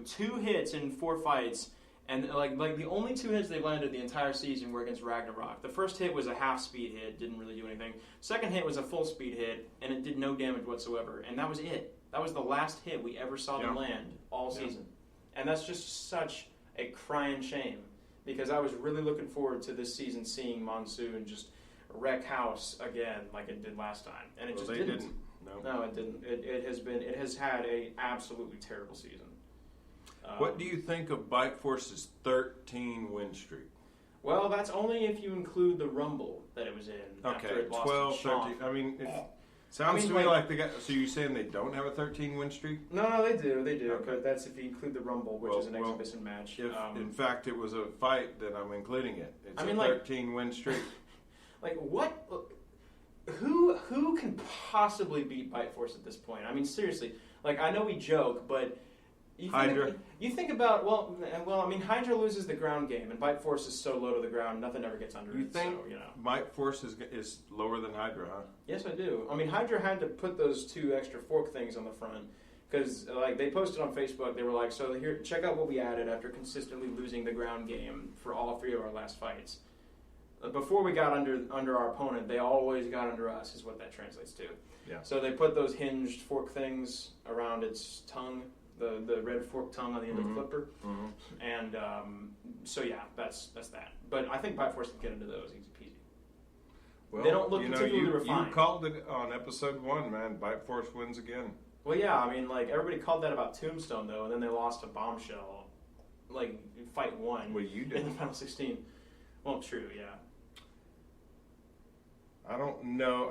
Speaker 1: two hits in 4 fights, and like the only 2 hits they landed the entire season were against Ragnarok. The first hit was a half-speed hit, didn't really do anything. Second hit was a full-speed hit, and it did no damage whatsoever. And that was it. That was the last hit we ever saw them land all season. And that's just such a crying shame. Because I was really looking forward to this season seeing Monsoon just wreck house again like it did last time, and it just didn't. No, it didn't. It has had a absolutely terrible season.
Speaker 3: What do you think of Bite Force's 13 win streak?
Speaker 1: Well, that's only if you include the Rumble that it was in.
Speaker 3: Okay,
Speaker 1: after it lost
Speaker 3: 12,
Speaker 1: to Sean.
Speaker 3: 13. I mean, sounds to me like they got. So you're saying they don't have a 13 win streak?
Speaker 1: No, they do.
Speaker 3: Okay.
Speaker 1: But that's if you include the Rumble, which is an exhibition match.
Speaker 3: If in fact it was a fight, then I'm including it. It's a 13 win streak.
Speaker 1: Like what? Who can possibly beat Bite Force at this point? I mean, seriously. Like I know we joke, but
Speaker 3: Hydra.
Speaker 1: You think about I mean, Hydra loses the ground game, and Bite Force is so low to the ground, nothing ever gets under it.
Speaker 3: You think
Speaker 1: so,
Speaker 3: Bite Force is lower than Hydra, huh?
Speaker 1: Yes, I do. I mean, Hydra had to put those 2 extra fork things on the front because, they posted on Facebook. They were like, "So here, check out what we added after consistently losing the ground game for all 3 of our last fights. Before we got under our opponent, they always got under us," is what that translates to.
Speaker 3: Yeah.
Speaker 1: So they put those hinged fork things around its tongue. The red fork tongue on the end of the flipper, and so yeah, that's that. But I think Bite Force can get into those easy peasy.
Speaker 3: Well,
Speaker 1: they don't look particularly refined.
Speaker 3: You called it on episode 1, man. Bite Force wins again.
Speaker 1: Well, yeah, I mean, everybody called that about Tombstone though, and then they lost to Bombshell, fight 1.
Speaker 3: Well, you did
Speaker 1: in the final 16. Well, true, yeah.
Speaker 3: I don't know.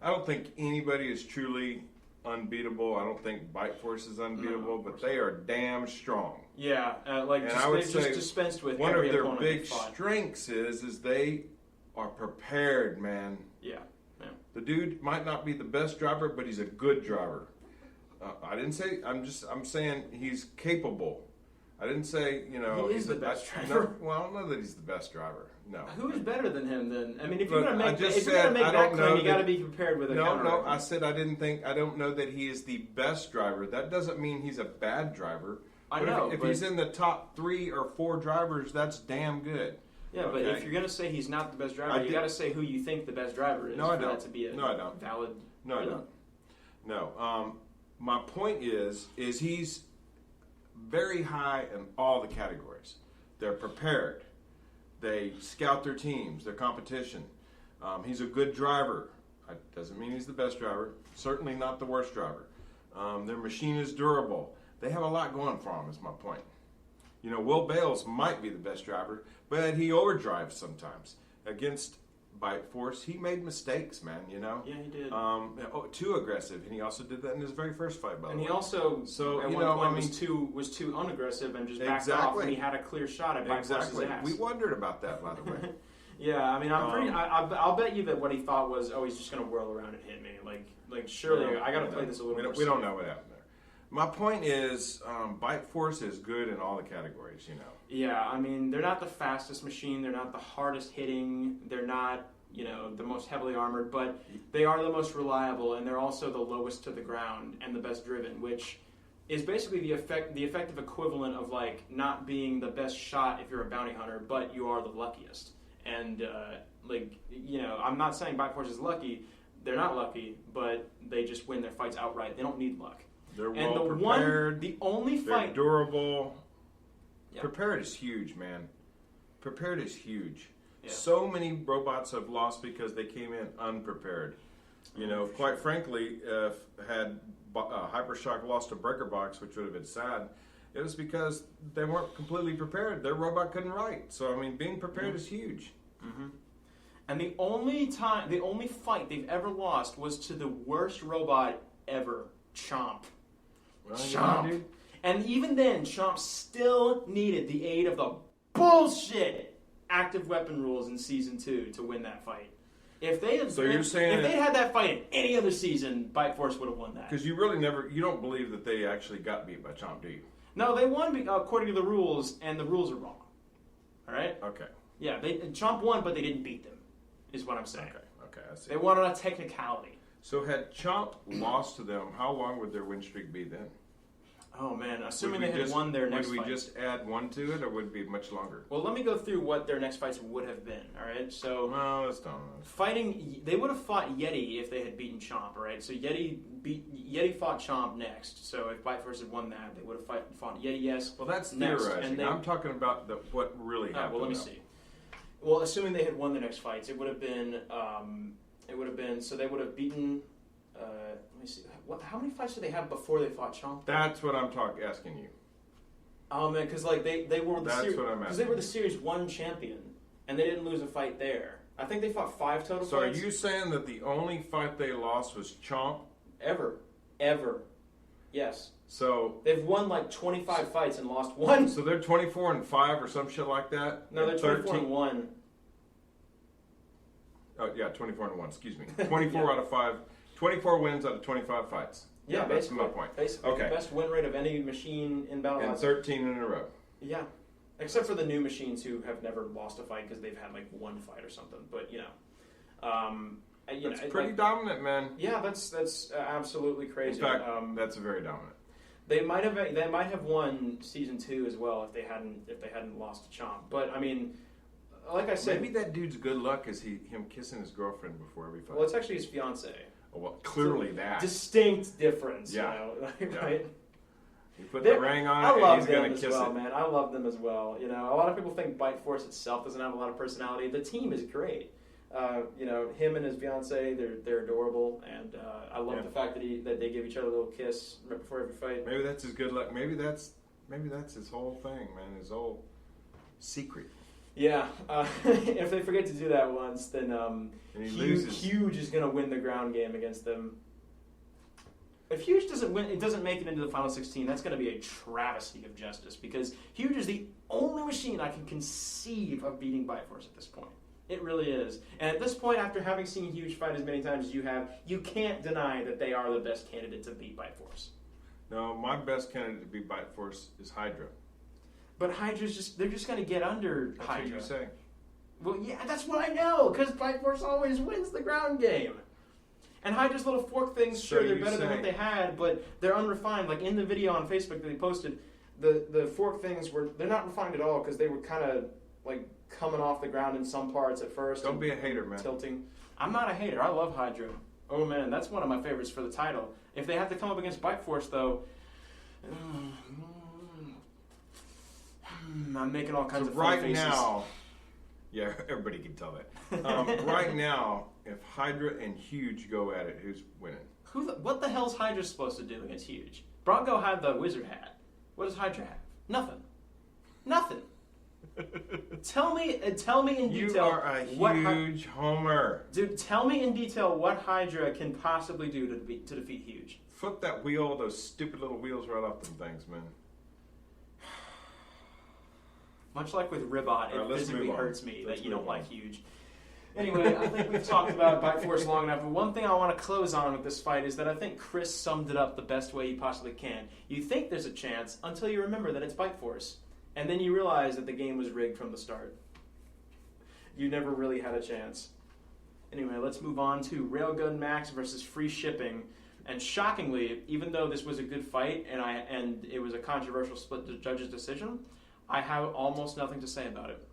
Speaker 3: I don't think anybody is truly unbeatable. I don't think Bite Force is unbeatable, but they are damn strong.
Speaker 1: Yeah,
Speaker 3: just
Speaker 1: dispensed with
Speaker 3: one of
Speaker 1: every
Speaker 3: their
Speaker 1: opponent
Speaker 3: big
Speaker 1: they fought.
Speaker 3: strengths is they are prepared, man.
Speaker 1: Yeah.
Speaker 3: The dude might not be the best driver, but he's a good driver. I didn't say. I'm saying he's capable I didn't say,
Speaker 1: he is
Speaker 3: he's
Speaker 1: the best driver.
Speaker 3: No, well, I don't know that he's the best driver. No.
Speaker 1: Who is better than him then? I mean, if
Speaker 3: Look,
Speaker 1: you're going to make
Speaker 3: I
Speaker 1: that
Speaker 3: don't
Speaker 1: claim,
Speaker 3: know
Speaker 1: you got to be prepared with a counter.
Speaker 3: No, I said I don't know that he is the best driver. That doesn't mean he's a bad driver.
Speaker 1: I know.
Speaker 3: If he's in the top 3 or 4 drivers, that's damn good.
Speaker 1: Yeah, but if you're going to say he's not the best driver, you got to say who you think the best driver is for that to be a valid.
Speaker 3: No, I don't. No. My point is he's very high in all the categories. They're prepared. They scout their teams, their competition. He's a good driver. Doesn't mean he's the best driver. Certainly not the worst driver. Their machine is durable. They have a lot going for them, is my point. Will Bales might be the best driver, but he overdrives sometimes. Against Bite Force, he made mistakes, man,
Speaker 1: Yeah, he did.
Speaker 3: Too aggressive, and he also did that in his very first fight, by the way.
Speaker 1: And he also, at one point, was too unaggressive and just backed off when he had a clear shot at Bite Force's ass.
Speaker 3: We wondered about that, by the way.
Speaker 1: Yeah, I mean, I'll bet you that what he thought was, he's just going to whirl around and hit me. Like surely, I got to play this a little more.
Speaker 3: We don't know what happened there. My point is, Bite Force is good in all the categories,
Speaker 1: Yeah, I mean, they're not the fastest machine. They're not the hardest hitting. They're not, the most heavily armored. But they are the most reliable, and they're also the lowest to the ground and the best driven, which is basically the effective equivalent of, not being the best shot if you're a bounty hunter, but you are the luckiest. And, I'm not saying Bite Force is lucky. They're not lucky, but they just win their fights outright. They don't need luck.
Speaker 3: They're well prepared.
Speaker 1: The only fight.
Speaker 3: They're durable.
Speaker 1: Yeah.
Speaker 3: Prepared is huge, man. Prepared is huge.
Speaker 1: Yeah.
Speaker 3: So many robots have lost because they came in unprepared. Quite frankly, if had Hypershock lost to Breaker Box, which would have been sad, it was because they weren't completely prepared. Their robot couldn't write. So, I mean, being prepared is huge.
Speaker 1: Mm-hmm. And the only fight they've ever lost was to the worst robot ever, Chomp.
Speaker 3: Well,
Speaker 1: Chomp.
Speaker 3: dude.
Speaker 1: And even then, Chomp still needed the aid of the bullshit active weapon rules in Season 2 to win that fight. If they had that fight in any other season, Bite Force would have won that.
Speaker 3: Because you don't believe that they actually got beat by Chomp, do you?
Speaker 1: No, they won according to the rules, and the rules are wrong. All right?
Speaker 3: Okay.
Speaker 1: Yeah, Chomp won, but they didn't beat them, is what I'm saying.
Speaker 3: Okay, I see.
Speaker 1: They won on a technicality.
Speaker 3: So had Chomp lost to them, how long would their win streak be then?
Speaker 1: Oh, man, assuming they had won their next fight.
Speaker 3: Would we just add 1 to it, or would it be much longer?
Speaker 1: Well, let me go through what their next fights would have been, all right? So,
Speaker 3: no, let's don't.
Speaker 1: They would have fought Yeti if they had beaten Chomp, all right? So Yeti fought Chomp next. So if Bite Force had won that, they would have fought Yeti, yes.
Speaker 3: Well, that's
Speaker 1: next.
Speaker 3: theorizing. I'm talking about what really happened.
Speaker 1: Well, let me see. Well, assuming they had won the next fights, it would have been, so they would have beaten, let me see, how many fights did they have before they fought Chomp?
Speaker 3: That's what I'm asking you.
Speaker 1: Oh, man, because, they were the
Speaker 3: Series,
Speaker 1: Series 1 champion, and they didn't lose a fight there. I think they fought 5 total fights.
Speaker 3: So are you saying that the only fight they lost was Chomp?
Speaker 1: Ever. Yes.
Speaker 3: So
Speaker 1: they've won 25 fights and lost 1.
Speaker 3: So they're 24-5 or some shit like that?
Speaker 1: No, they're 24-1.
Speaker 3: Oh, yeah, 24-1, excuse me. 24 out of 5. 24 wins out of 25 fights.
Speaker 1: Yeah,
Speaker 3: that's my point.
Speaker 1: Basically,
Speaker 3: okay.
Speaker 1: The best win rate of any machine in Battlebots.
Speaker 3: And 13 in a row.
Speaker 1: Yeah. Except for the new machines who have never lost a fight because they've had 1 fight or something. But,
Speaker 3: That's pretty dominant, man.
Speaker 1: Yeah, that's absolutely crazy.
Speaker 3: In fact, that's very dominant.
Speaker 1: They might have won Season 2 as well if they hadn't lost to Chomp. But I mean, like I said,
Speaker 3: maybe that dude's good luck is him kissing his girlfriend before every fight.
Speaker 1: Well, it's actually his fiance.
Speaker 3: Oh, well, clearly that
Speaker 1: distinct difference.
Speaker 3: Yeah.
Speaker 1: Right.
Speaker 3: You put the ring on
Speaker 1: it, and he's
Speaker 3: going to kiss
Speaker 1: it.
Speaker 3: Man,
Speaker 1: I love them as well. A lot of people think Bite Force itself doesn't have a lot of personality. The team is great. Him and his fiance, they're adorable, and I love the fact that they give each other a little kiss right before every fight.
Speaker 3: Maybe that's his good luck. Maybe that's his whole thing, man. His whole secret.
Speaker 1: Yeah. If they forget to do that once, then Huge is going to win the ground game against them. If Huge doesn't win, it doesn't make it into the final 16. That's going to be a travesty of justice because Huge is the only machine I can conceive of beating Bite Force at this point. It really is. And at this point, after having seen Huge fight as many times as you have, you can't deny that they are the best candidate to beat Bite Force.
Speaker 3: No, my best candidate to beat Bite Force is Hydra.
Speaker 1: But Hydra's they're just going to get under
Speaker 3: That's
Speaker 1: Hydra.
Speaker 3: what you say.
Speaker 1: Well, yeah, that's what I know, because Bite Force always wins the ground game. And Hydra's little fork things,
Speaker 3: So
Speaker 1: sure, they're
Speaker 3: you
Speaker 1: better than
Speaker 3: say-
Speaker 1: what they had, but they're unrefined. Like in the video on Facebook that they posted, the fork things they're not refined at all, because they were kind of like coming off the ground in some parts at first.
Speaker 3: Don't be a hater, man.
Speaker 1: Tilting. I'm not a hater. I love Hydra. Oh man, that's one of my favorites for the title. If they have to come up against Bite Force, though, I'm making all kinds of funny
Speaker 3: Right
Speaker 1: faces.
Speaker 3: now, yeah, everybody can tell that. Right now, if Hydra and Huge go at it, who's winning?
Speaker 1: What the hell's Hydra supposed to do against Huge? Bronco had the wizard hat. What does Hydra have? Nothing. Nothing. Tell me in detail.
Speaker 3: You are a huge homer.
Speaker 1: Dude, tell me in detail what Hydra can possibly do to defeat Huge.
Speaker 3: Flip that wheel, those stupid little wheels right off them things, man.
Speaker 1: Much like with Ribot,
Speaker 3: All right,
Speaker 1: it
Speaker 3: let's
Speaker 1: physically
Speaker 3: move on.
Speaker 1: hurts me
Speaker 3: Let's
Speaker 1: that you don't
Speaker 3: move on.
Speaker 1: like Huge. Anyway, I think we've talked about Bite Force long enough, but one thing I want to close on with this fight is that I think Chris summed it up the best way he possibly can. You think there's a chance until you remember that it's Bite Force, and then you realize that the game was rigged from the start. You never really had a chance. Anyway, let's move on to Railgun Max versus Free Shipping. And shockingly, even though this was a good fight and it was a controversial split judge's decision, I have almost nothing to say about it.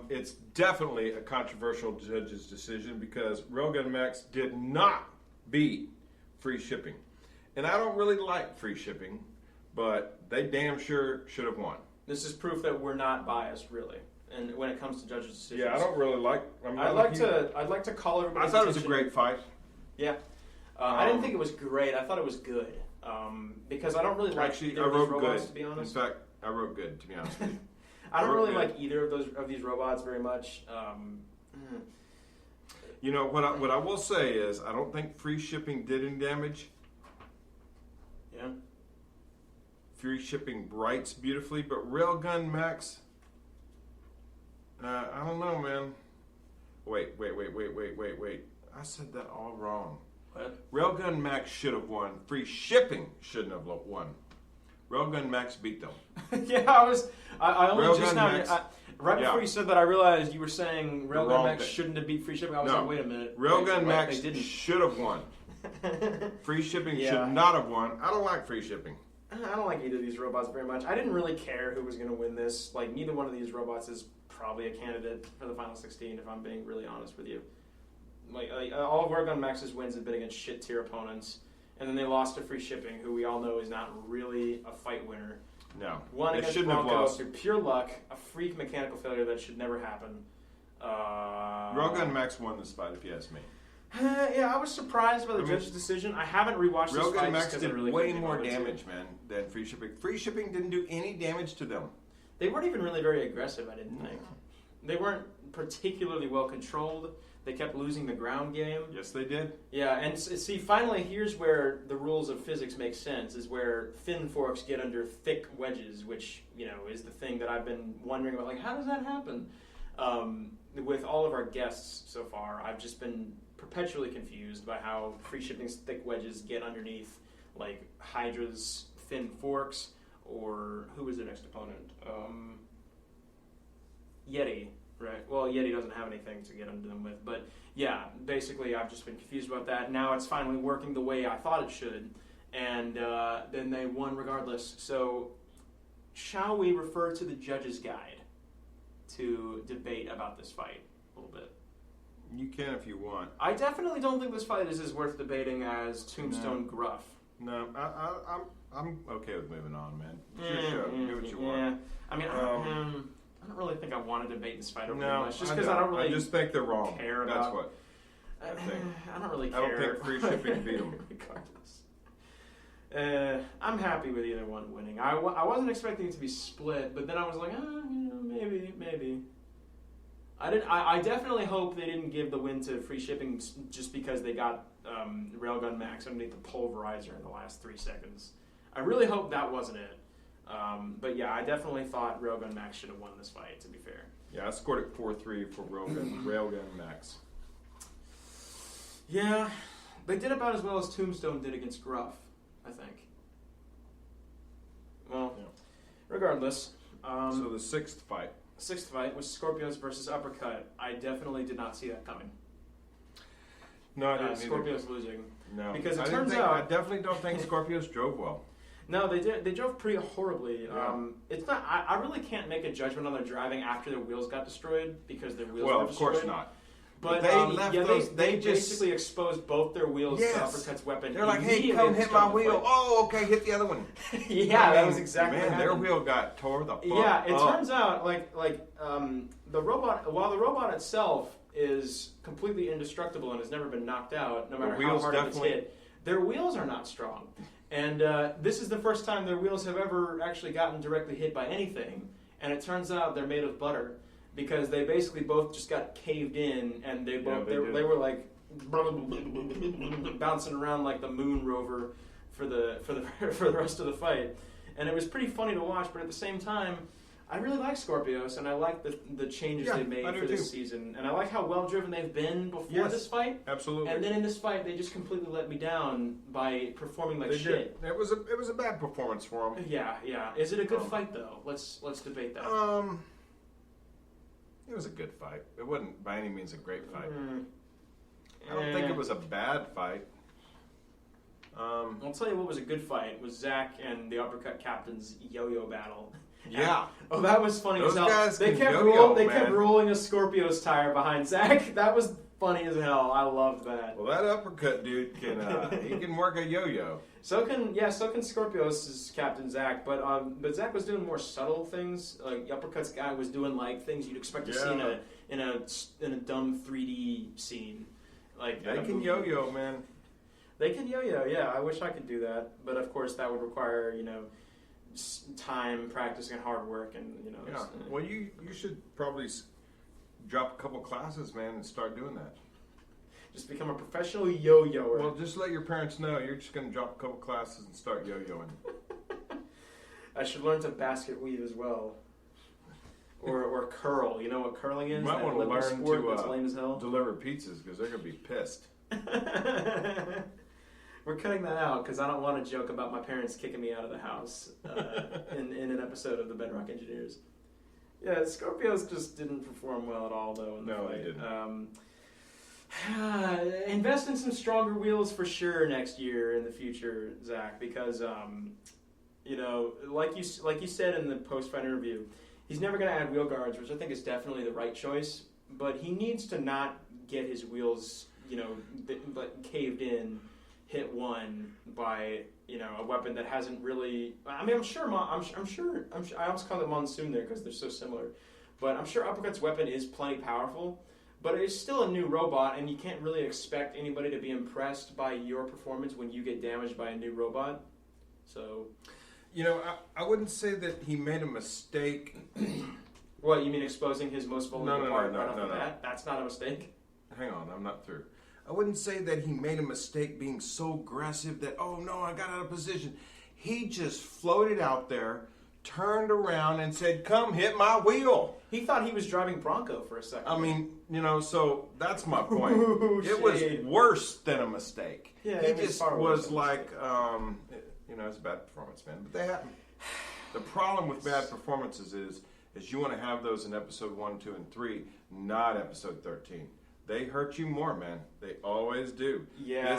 Speaker 3: It's definitely a controversial judge's decision because Railgun Max did not beat Free Shipping. And I don't really like Free Shipping, but they damn sure should have won.
Speaker 1: This is proof that we're not biased, really, and when it comes to judges' decisions.
Speaker 3: Yeah, I don't really like.
Speaker 1: I'd like to call everybody.
Speaker 3: I thought it was a great fight.
Speaker 1: Yeah, I didn't think it was great. I thought it was good because I don't really like
Speaker 3: Actually,
Speaker 1: either
Speaker 3: I
Speaker 1: of these
Speaker 3: wrote
Speaker 1: robots,
Speaker 3: good.
Speaker 1: to be honest.
Speaker 3: In fact, I wrote good, to be honest with you.
Speaker 1: I don't
Speaker 3: I wrote
Speaker 1: really
Speaker 3: good.
Speaker 1: like either of these robots very much.
Speaker 3: You know, what I will say is I don't think Free Shipping did any damage.
Speaker 1: Yeah.
Speaker 3: Free Shipping brights beautifully, but Railgun Max, I don't know, man. Wait. I said that all wrong.
Speaker 1: What?
Speaker 3: Railgun Max should have won. Free Shipping shouldn't have won. Railgun Max beat them.
Speaker 1: Yeah, I only
Speaker 3: Railgun
Speaker 1: just now.
Speaker 3: Max.
Speaker 1: Right before
Speaker 3: Yeah.
Speaker 1: you said that, I realized you were saying
Speaker 3: wrong
Speaker 1: Railgun Max
Speaker 3: thing.
Speaker 1: shouldn't have beat Free Shipping. I was
Speaker 3: No.
Speaker 1: like, wait a minute.
Speaker 3: Railgun
Speaker 1: Wait,
Speaker 3: Max
Speaker 1: They didn't.
Speaker 3: should have won. Free Shipping
Speaker 1: Yeah.
Speaker 3: should not have won. I don't like Free Shipping.
Speaker 1: I don't like either of these robots very much. I didn't really care who was going to win this. Like, neither one of these robots is probably a candidate for the final 16, if I'm being really honest with you. Like all of Railgun Max's wins have been against shit tier opponents, and then they lost to Free Shipping, who we all know is not really a fight winner.
Speaker 3: No.
Speaker 1: One
Speaker 3: They
Speaker 1: against
Speaker 3: shouldn't have
Speaker 1: Bronco
Speaker 3: lost.
Speaker 1: through pure luck, a freak mechanical failure that should never happen.
Speaker 3: Railgun Max won this fight, if you ask me.
Speaker 1: Yeah, I was surprised by the judge's decision. I haven't rewatched this
Speaker 3: Railgun
Speaker 1: fight
Speaker 3: Max
Speaker 1: just because I
Speaker 3: did
Speaker 1: really
Speaker 3: way
Speaker 1: couldn't be
Speaker 3: more
Speaker 1: bothered to.
Speaker 3: damage, man, than Free Shipping. Free Shipping didn't do any damage to them.
Speaker 1: They weren't even really very aggressive, I didn't think. They weren't particularly well controlled. They kept losing the ground game.
Speaker 3: Yes, they did.
Speaker 1: Yeah, and see, finally, here's where the rules of physics make sense, is where thin forks get under thick wedges, which, is the thing that I've been wondering about. Like, how does that happen? With all of our guests so far, I've just been perpetually confused by how Free Shipping's thick wedges get underneath, like, Hydra's thin forks, or who was their next opponent? Yeti. Right. Well, Yeti doesn't have anything to get under them with. But, yeah, basically I've just been confused about that. Now it's finally working the way I thought it should. And then they won regardless. So shall we refer to the judge's guide to debate about this fight a little bit?
Speaker 3: You can if you want.
Speaker 1: I definitely don't think this fight is as worth debating as Tombstone Gruff.
Speaker 3: No, I'm okay with moving on, man. It's your show. Do what you want.
Speaker 1: Yeah. I mean, I don't really think I want to debate this fight over
Speaker 3: No,
Speaker 1: much, just because I don't really
Speaker 3: I just think they're wrong.
Speaker 1: care
Speaker 3: That's
Speaker 1: about.
Speaker 3: what. I think.
Speaker 1: I don't really
Speaker 3: I
Speaker 1: care.
Speaker 3: don't think Free Shipping beat them.
Speaker 1: Regardless, I'm happy with either one winning. I wasn't expecting it to be split, but then I was like, maybe. I definitely hope they didn't give the win to Free Shipping just because they got Railgun Max underneath the pulverizer in the last 3 seconds. I really hope that wasn't it. But yeah, I definitely thought Railgun Max should have won this fight, to be fair.
Speaker 3: Yeah, I scored it 4-3 for Railgun Max.
Speaker 1: Yeah, they did about as well as Tombstone did against Gruff, I think. Well,
Speaker 3: Yeah.
Speaker 1: regardless,
Speaker 3: So the sixth fight.
Speaker 1: Sixth fight was Scorpios versus Uppercut. I definitely did not see that coming.
Speaker 3: No, I didn't.
Speaker 1: Scorpios losing.
Speaker 3: No,
Speaker 1: because it
Speaker 3: I
Speaker 1: turns out
Speaker 3: I definitely don't think Scorpios drove well.
Speaker 1: No, they did. They drove pretty horribly.
Speaker 3: Yeah.
Speaker 1: It's not. I really can't make a judgment on their driving after their wheels got destroyed because their wheels
Speaker 3: Well,
Speaker 1: were
Speaker 3: of
Speaker 1: destroyed.
Speaker 3: course not.
Speaker 1: But
Speaker 3: they left those.
Speaker 1: They
Speaker 3: just
Speaker 1: basically exposed both their wheels
Speaker 3: Yes.
Speaker 1: to Uppercut's weapon.
Speaker 3: They're like, "Hey,
Speaker 1: immediately
Speaker 3: come
Speaker 1: to
Speaker 3: hit
Speaker 1: start
Speaker 3: my
Speaker 1: the
Speaker 3: wheel."
Speaker 1: fight.
Speaker 3: Oh, okay, hit the other one.
Speaker 1: Yeah, that was
Speaker 3: mean,
Speaker 1: exactly
Speaker 3: man.
Speaker 1: what
Speaker 3: Their
Speaker 1: happened.
Speaker 3: wheel got tore the fuck
Speaker 1: Yeah, it
Speaker 3: up.
Speaker 1: turns out the robot, while the robot itself is completely indestructible and has never been knocked out, no matter how
Speaker 3: wheels
Speaker 1: hard it gets
Speaker 3: definitely-
Speaker 1: hit, their wheels are not strong. And this is the first time their wheels have ever actually gotten directly hit by anything. And it turns out they're made of butter because they basically both just got caved in, and they were like bouncing around like the moon rover for the rest of the fight. And it was pretty funny to watch, but at the same time, I really like Scorpios, and I like the changes they made for this season. And I like how well-driven they've been before this fight.
Speaker 3: Absolutely.
Speaker 1: And then in this fight, they just completely let me down by performing like shit.
Speaker 3: It was a bad performance for them.
Speaker 1: Yeah. Is it a good fight, though? Let's debate that.
Speaker 3: It was a good fight. It wasn't by any means a great fight. I don't think it was a bad fight.
Speaker 1: I'll tell you what was a good fight was Zach and the Uppercut Captain's yo-yo battle.
Speaker 3: Yeah.
Speaker 1: Oh, that was funny
Speaker 3: Those
Speaker 1: as hell.
Speaker 3: guys
Speaker 1: They
Speaker 3: can
Speaker 1: kept
Speaker 3: yo-yo,
Speaker 1: they
Speaker 3: man.
Speaker 1: kept rolling a Scorpios tire behind Zach. That was funny as hell. I loved that.
Speaker 3: Well, that Uppercut dude can he can work a yo-yo.
Speaker 1: So can Scorpios' Captain Zach, but Zach was doing more subtle things. Like Uppercut's guy was doing like things you'd expect to see in a dumb 3D scene. Like
Speaker 3: They can yo-yo, man.
Speaker 1: They can yo-yo, yeah. I wish I could do that, but of course that would require time, practice, and hard work, and
Speaker 3: Yeah. Well, you should probably drop a couple classes, man, and start doing that.
Speaker 1: Just become a professional yo-yoer.
Speaker 3: Well, just let your parents know you're just going to drop a couple classes and start yo-yoing.
Speaker 1: I should learn to basket weave as well. Or curl. You know what curling is?
Speaker 3: You might
Speaker 1: That
Speaker 3: want to
Speaker 1: Olympic
Speaker 3: learn
Speaker 1: sport
Speaker 3: to
Speaker 1: that's lame as hell.
Speaker 3: deliver pizzas because they're going to be pissed.
Speaker 1: We're cutting that out because I don't want to joke about my parents kicking me out of the house in an episode of the Bedrock Engineers. Yeah, Scorpios just didn't perform well at all, though. In the
Speaker 3: No,
Speaker 1: fight.
Speaker 3: they didn't.
Speaker 1: Invest in some stronger wheels for sure next year in the future, Zach, because like you said in the post-fight interview, he's never going to add wheel guards, which I think is definitely the right choice. But he needs to not get his wheels, caved in, hit one by a weapon that hasn't really. I mean, I'm sure. I almost call it Monsoon there because they're so similar, but I'm sure Uppercut's weapon is plenty powerful. But it's still a new robot, and you can't really expect anybody to be impressed by your performance when you get damaged by a new robot. So,
Speaker 3: I wouldn't say that he made a mistake.
Speaker 1: what you mean exposing his most vulnerable part right off the bat?
Speaker 3: No.
Speaker 1: That's not a mistake.
Speaker 3: Hang on, I'm not through. I wouldn't say that he made a mistake being so aggressive that, oh no, I got out of position. He just floated out there, turned around, and said, "Come hit my wheel."
Speaker 1: He thought he was driving Bronco for a second.
Speaker 3: I mean, so that's my point.
Speaker 1: Ooh,
Speaker 3: it was
Speaker 1: shade.
Speaker 3: worse than a mistake.
Speaker 1: Yeah,
Speaker 3: he
Speaker 1: it was
Speaker 3: just
Speaker 1: far worse
Speaker 3: was
Speaker 1: than a
Speaker 3: like, it's a bad performance, man. But they happen. The problem with bad performances is you want to have those in episode 1, 2, and 3, not episode 13. They hurt you more, man. They always do.
Speaker 1: Yeah.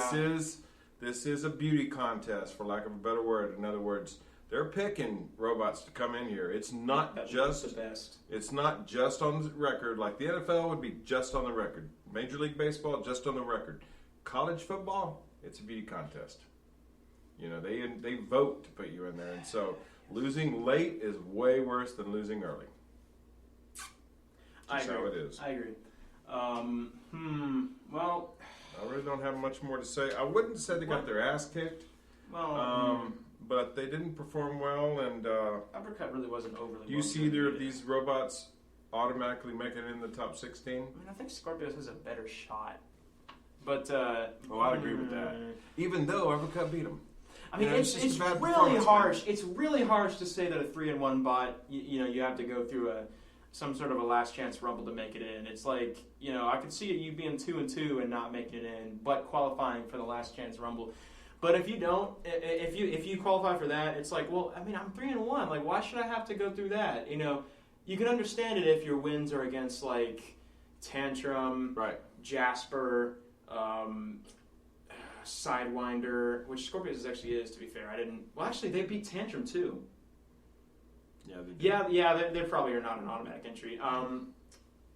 Speaker 3: This is a beauty contest, for lack of a better word. In other words, they're picking robots to come in here. It's not
Speaker 1: That's
Speaker 3: just
Speaker 1: the best.
Speaker 3: It's not just on the record. Like the NFL would be just on the record. Major League Baseball just on the record. College football, it's a beauty contest. They vote to put you in there, and so losing late is way worse than losing early. That's how it is.
Speaker 1: I agree. Well,
Speaker 3: I really don't have much more to say. I wouldn't say they got their ass kicked, but they didn't perform well. And
Speaker 1: Uppercut really wasn't overly.
Speaker 3: do you see either of these robots automatically making it in the top 16?
Speaker 1: I mean, I think Scorpios has a better shot, but
Speaker 3: I'd agree with that. Even though Uppercut beat them.
Speaker 1: I mean, it's
Speaker 3: just a bad
Speaker 1: really
Speaker 3: performance,
Speaker 1: harsh.
Speaker 3: man.
Speaker 1: It's really harsh to say that a 3-1 bot, you have to go through some sort of a last chance rumble to make it in. It's like, I could see you being 2-2 and not making it in, but qualifying for the last chance rumble. But if you don't, if you qualify for that, it's like, well, I mean, I'm 3-1. Like, why should I have to go through that? You know, you can understand it if your wins are against like Tantrum,
Speaker 3: Right.
Speaker 1: Jasper, Sidewinder, which Scorpios actually is, to be fair. Actually, they beat Tantrum too.
Speaker 3: Yeah, they did.
Speaker 1: Yeah, they probably are not an automatic entry. And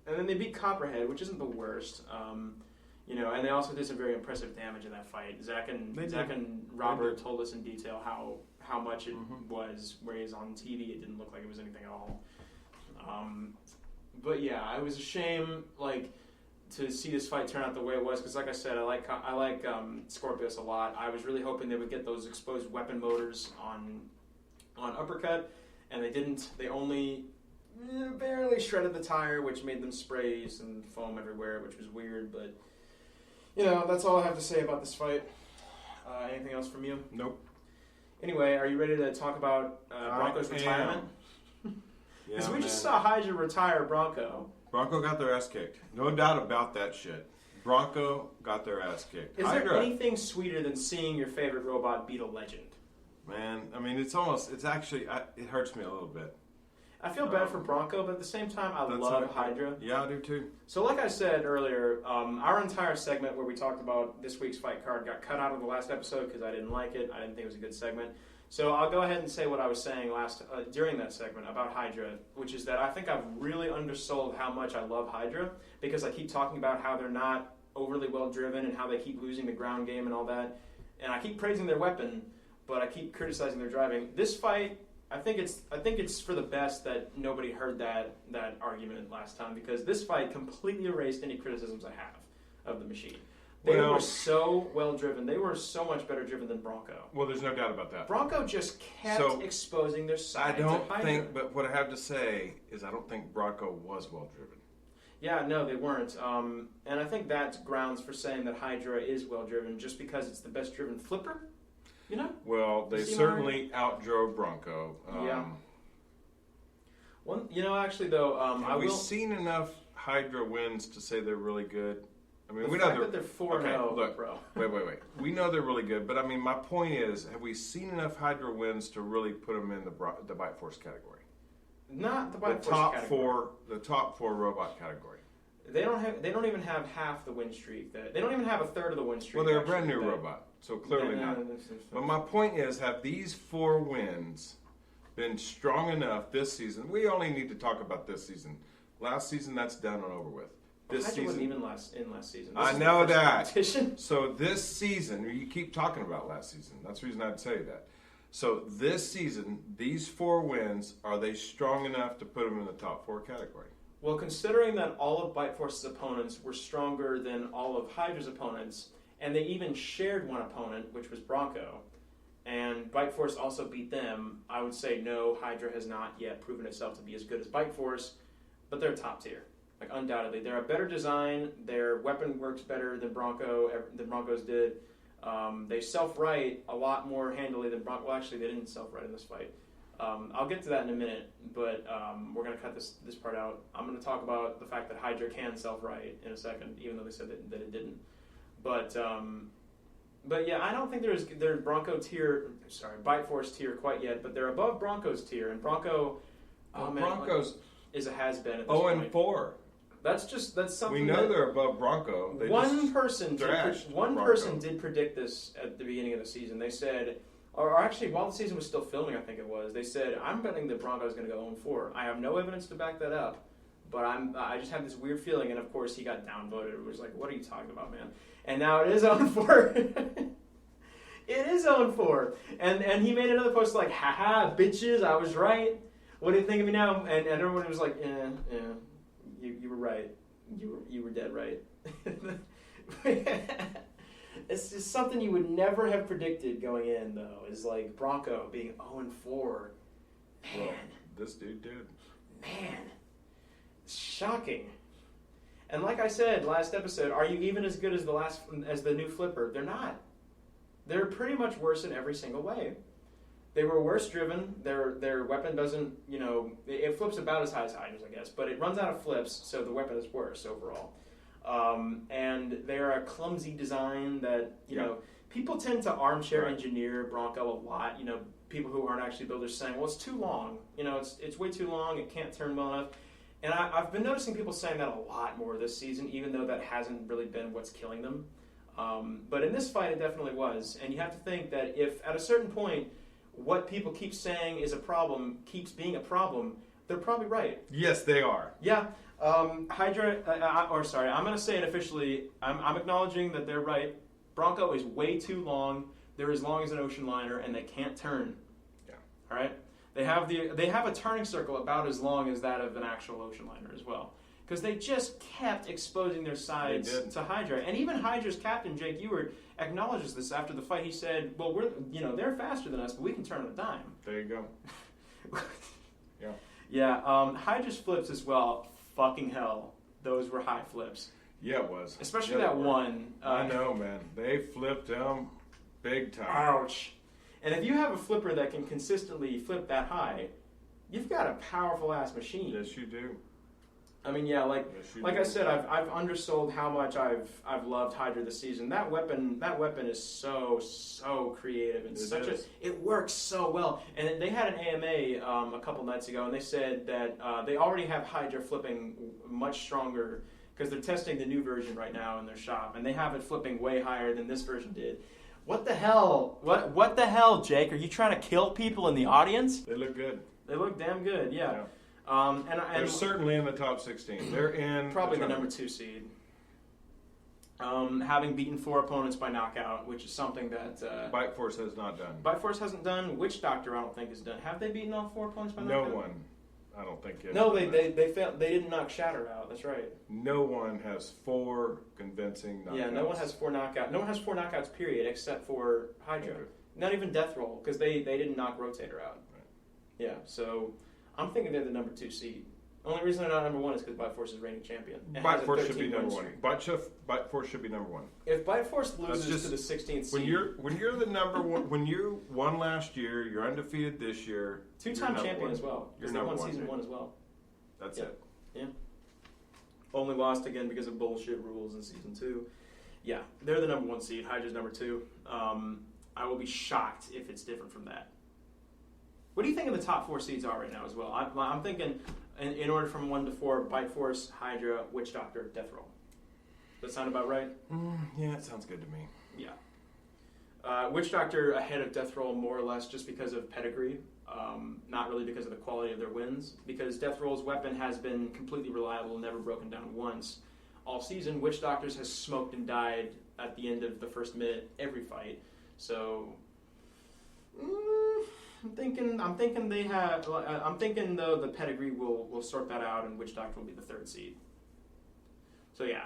Speaker 1: then they beat Copperhead, which isn't the worst. You know, and they also did some very impressive damage in that fight. Zach and Robert told us in detail how much it was, whereas on TV it didn't look like it was anything at all. But yeah, it was a shame, like, to see this fight turn out the way it was, because like I said, I like Scorpius a lot. I was really hoping they would get those exposed weapon motors on Uppercut, and they didn't. They only barely shredded the tire, which made them sprays and foam everywhere, which was weird, but you know, that's all I have to say about this fight. Anything else from you?
Speaker 3: Nope.
Speaker 1: Anyway, are you ready to talk about Bronco's retirement? Because we just saw Hydra retire Bronco.
Speaker 3: Bronco got their ass kicked. No doubt about that shit. Bronco got their ass kicked.
Speaker 1: Is there anything sweeter than seeing your favorite robot beat a legend?
Speaker 3: Man, I mean, it hurts me a little bit.
Speaker 1: I feel bad for Bronco, but at the same time, I love Hydra.
Speaker 3: Yeah, I do too.
Speaker 1: So like I said earlier, our entire segment where we talked about this week's fight card got cut out of the last episode because I didn't like it. I didn't think it was a good segment. So I'll go ahead and say what I was saying during that segment about Hydra, which is that I think I've really undersold how much I love Hydra, because I keep talking about how they're not overly well driven and how they keep losing the ground game and all that. And I keep praising their weapon, but I keep criticizing their driving. This fight, I think it's for the best that nobody heard that argument last time, because this fight completely erased any criticisms I have of the machine. They were so well driven. They were so much better driven than Bronco.
Speaker 3: Well, there's no doubt about that.
Speaker 1: Bronco just kept exposing their side to Hydra.
Speaker 3: But what I have to say is I don't think Bronco was well driven.
Speaker 1: Yeah, no, they weren't. And I think that's grounds for saying that Hydra is well driven, just because it's the best driven flipper. You know?
Speaker 3: Well, they certainly outdrove Bronco.
Speaker 1: Yeah. Well, you know, actually, though,
Speaker 3: have we seen enough Hydra wins to say they're really good? I mean, we know
Speaker 1: that they're 4-0, bro.
Speaker 3: Wait. We know they're really good, but I mean, my point is, have we seen enough Hydra wins to really put them in the Bite Force category?
Speaker 1: Not the Bite Force category.
Speaker 3: The top four robot category.
Speaker 1: They don't even have half the win streak. They don't even have a third of the win streak.
Speaker 3: Well, they're a brand new robot, so clearly not. But my point is, have these 4 wins been strong enough this season? We only need to talk about this season. Last season, that's done and over with. This season
Speaker 1: wasn't even last season.
Speaker 3: I know that. So this season, you keep talking about last season. That's the reason I'd say that. So this season, these 4 wins, are they strong enough to put them in the top 4 category?
Speaker 1: Well, considering that all of Bite Force's opponents were stronger than all of Hydra's opponents, and they even shared one opponent, which was Bronco, and Bite Force also beat them, I would say no, Hydra has not yet proven itself to be as good as Bite Force, but they're top tier. Like, undoubtedly. They're a better design, their weapon works better than Broncos did. They self-right a lot more handily than Bronco. Well, actually, they didn't self-right in this fight. I'll get to that in a minute, but we're going to cut this part out. I'm going to talk about the fact that Hydra can self-right in a second, even though they said that it didn't. But yeah, I don't think they're Bite Force tier quite yet, but they're above Broncos tier, and Broncos is a has-been at this point.
Speaker 3: 0-4.
Speaker 1: That's something.
Speaker 3: We know they're above Bronco.
Speaker 1: One person did predict this at the beginning of the season. They said, or actually, while the season was still filming, I think it was, they said, I'm betting the Broncos going to go 0-4. I have no evidence to back that up, but I just have this weird feeling. And of course, he got downvoted. It was like, what are you talking about, man? And now it is 0-4. It is 0-4. And he made another post like, haha, bitches, I was right. What do you think of me now? And everyone was like, you were right. You were dead right. It's just something you would never have predicted going in, though, is like Bronco being 0-4. Man.
Speaker 3: Well, this dude did.
Speaker 1: Man. It's shocking. And like I said last episode, are you even as good as the new flipper? They're not. They're pretty much worse in every single way. They were worse driven. Their weapon doesn't, it flips about as high as Hydra's, I guess, but it runs out of flips, so the weapon is worse overall. And they're a clumsy design that, people tend to armchair engineer Bronco a lot. You know, people who aren't actually builders saying, well, it's too long. You know, it's way too long. It can't turn well enough. And I've been noticing people saying that a lot more this season, even though that hasn't really been what's killing them. But in this fight, it definitely was. And you have to think that if at a certain point, what people keep saying is a problem keeps being a problem, they're probably right.
Speaker 3: Yes, they are.
Speaker 1: Yeah. Hydra, I'm going to say it officially. I'm acknowledging that they're right. Bronco is way too long. They're as long as an ocean liner, and they can't turn.
Speaker 3: Yeah.
Speaker 1: All right. They have a turning circle about as long as that of an actual ocean liner as well, because they just kept exposing their sides to Hydra, and even Hydra's captain Jake Ewart acknowledges this after the fight. He said, "Well, they're faster than us, but we can turn on a dime."
Speaker 3: There you go. Yeah.
Speaker 1: Yeah. Hydra's flips as well. Fucking hell, those were high flips.
Speaker 3: Yeah, it was.
Speaker 1: Especially that one.
Speaker 3: I know, man. They flipped them big time.
Speaker 1: Ouch. And if you have a flipper that can consistently flip that high, you've got a powerful ass machine.
Speaker 3: Yes, you do.
Speaker 1: I mean, yeah, like I said, I've undersold how much I've loved Hydra this season. That weapon is so creative and it works so well. And they had an AMA a couple nights ago, and they said that they already have Hydra flipping much stronger because they're testing the new version right now in their shop, and they have it flipping way higher than this version did. What the hell? What the hell, Jake? Are you trying to kill people in the audience?
Speaker 3: They look good.
Speaker 1: They look damn good, yeah.
Speaker 3: And they're certainly in the top 16. They're in
Speaker 1: probably the number 2 seed. Having beaten 4 opponents by knockout, which is something that
Speaker 3: Bite Force has not done.
Speaker 1: Bite Force hasn't done. Witch Doctor, I don't think, has done. Have they beaten all 4 opponents by knockout?
Speaker 3: No one. I don't think yet.
Speaker 1: No, they failed. They didn't knock Shatter out. That's right.
Speaker 3: No one has 4 convincing knockouts.
Speaker 1: Yeah, no one has 4 knockouts. No one has 4 knockouts, period, except for Hydra. Not even Death Roll, because they didn't knock Rotator out.
Speaker 3: Right.
Speaker 1: Yeah, so I'm thinking they're the number 2 seed. Only reason they're not number 1 is because Bite Force is reigning champion.
Speaker 3: Bite Force should be number 1. Bite Force should be number 1.
Speaker 1: If Bite Force loses to the 16th seed,
Speaker 3: when you're the number 1, when you won last year, you're undefeated this year.
Speaker 1: 2-time champion as well.
Speaker 3: You're
Speaker 1: they won
Speaker 3: number 1
Speaker 1: season 1 as well.
Speaker 3: That's it.
Speaker 1: Yeah. Only lost again because of bullshit rules in season 2. Yeah, they're the number 1 seed. Hydra's number 2. I will be shocked if it's different from that. What do you think of the top 4 seeds are right now as well? I'm thinking, in order from 1 to 4, Bite Force, Hydra, Witch Doctor, Death Roll. Does that sound about right?
Speaker 3: Yeah, it sounds good to me.
Speaker 1: Yeah. Witch Doctor ahead of Death Roll more or less just because of pedigree. Not really because of the quality of their wins. Because Death Roll's weapon has been completely reliable, never broken down once all season. Witch Doctor's has smoked and died at the end of the first minute every fight. So I'm thinking they have. I'm thinking though the pedigree will sort that out, and Witch Doctor will be the 3rd seed. So yeah.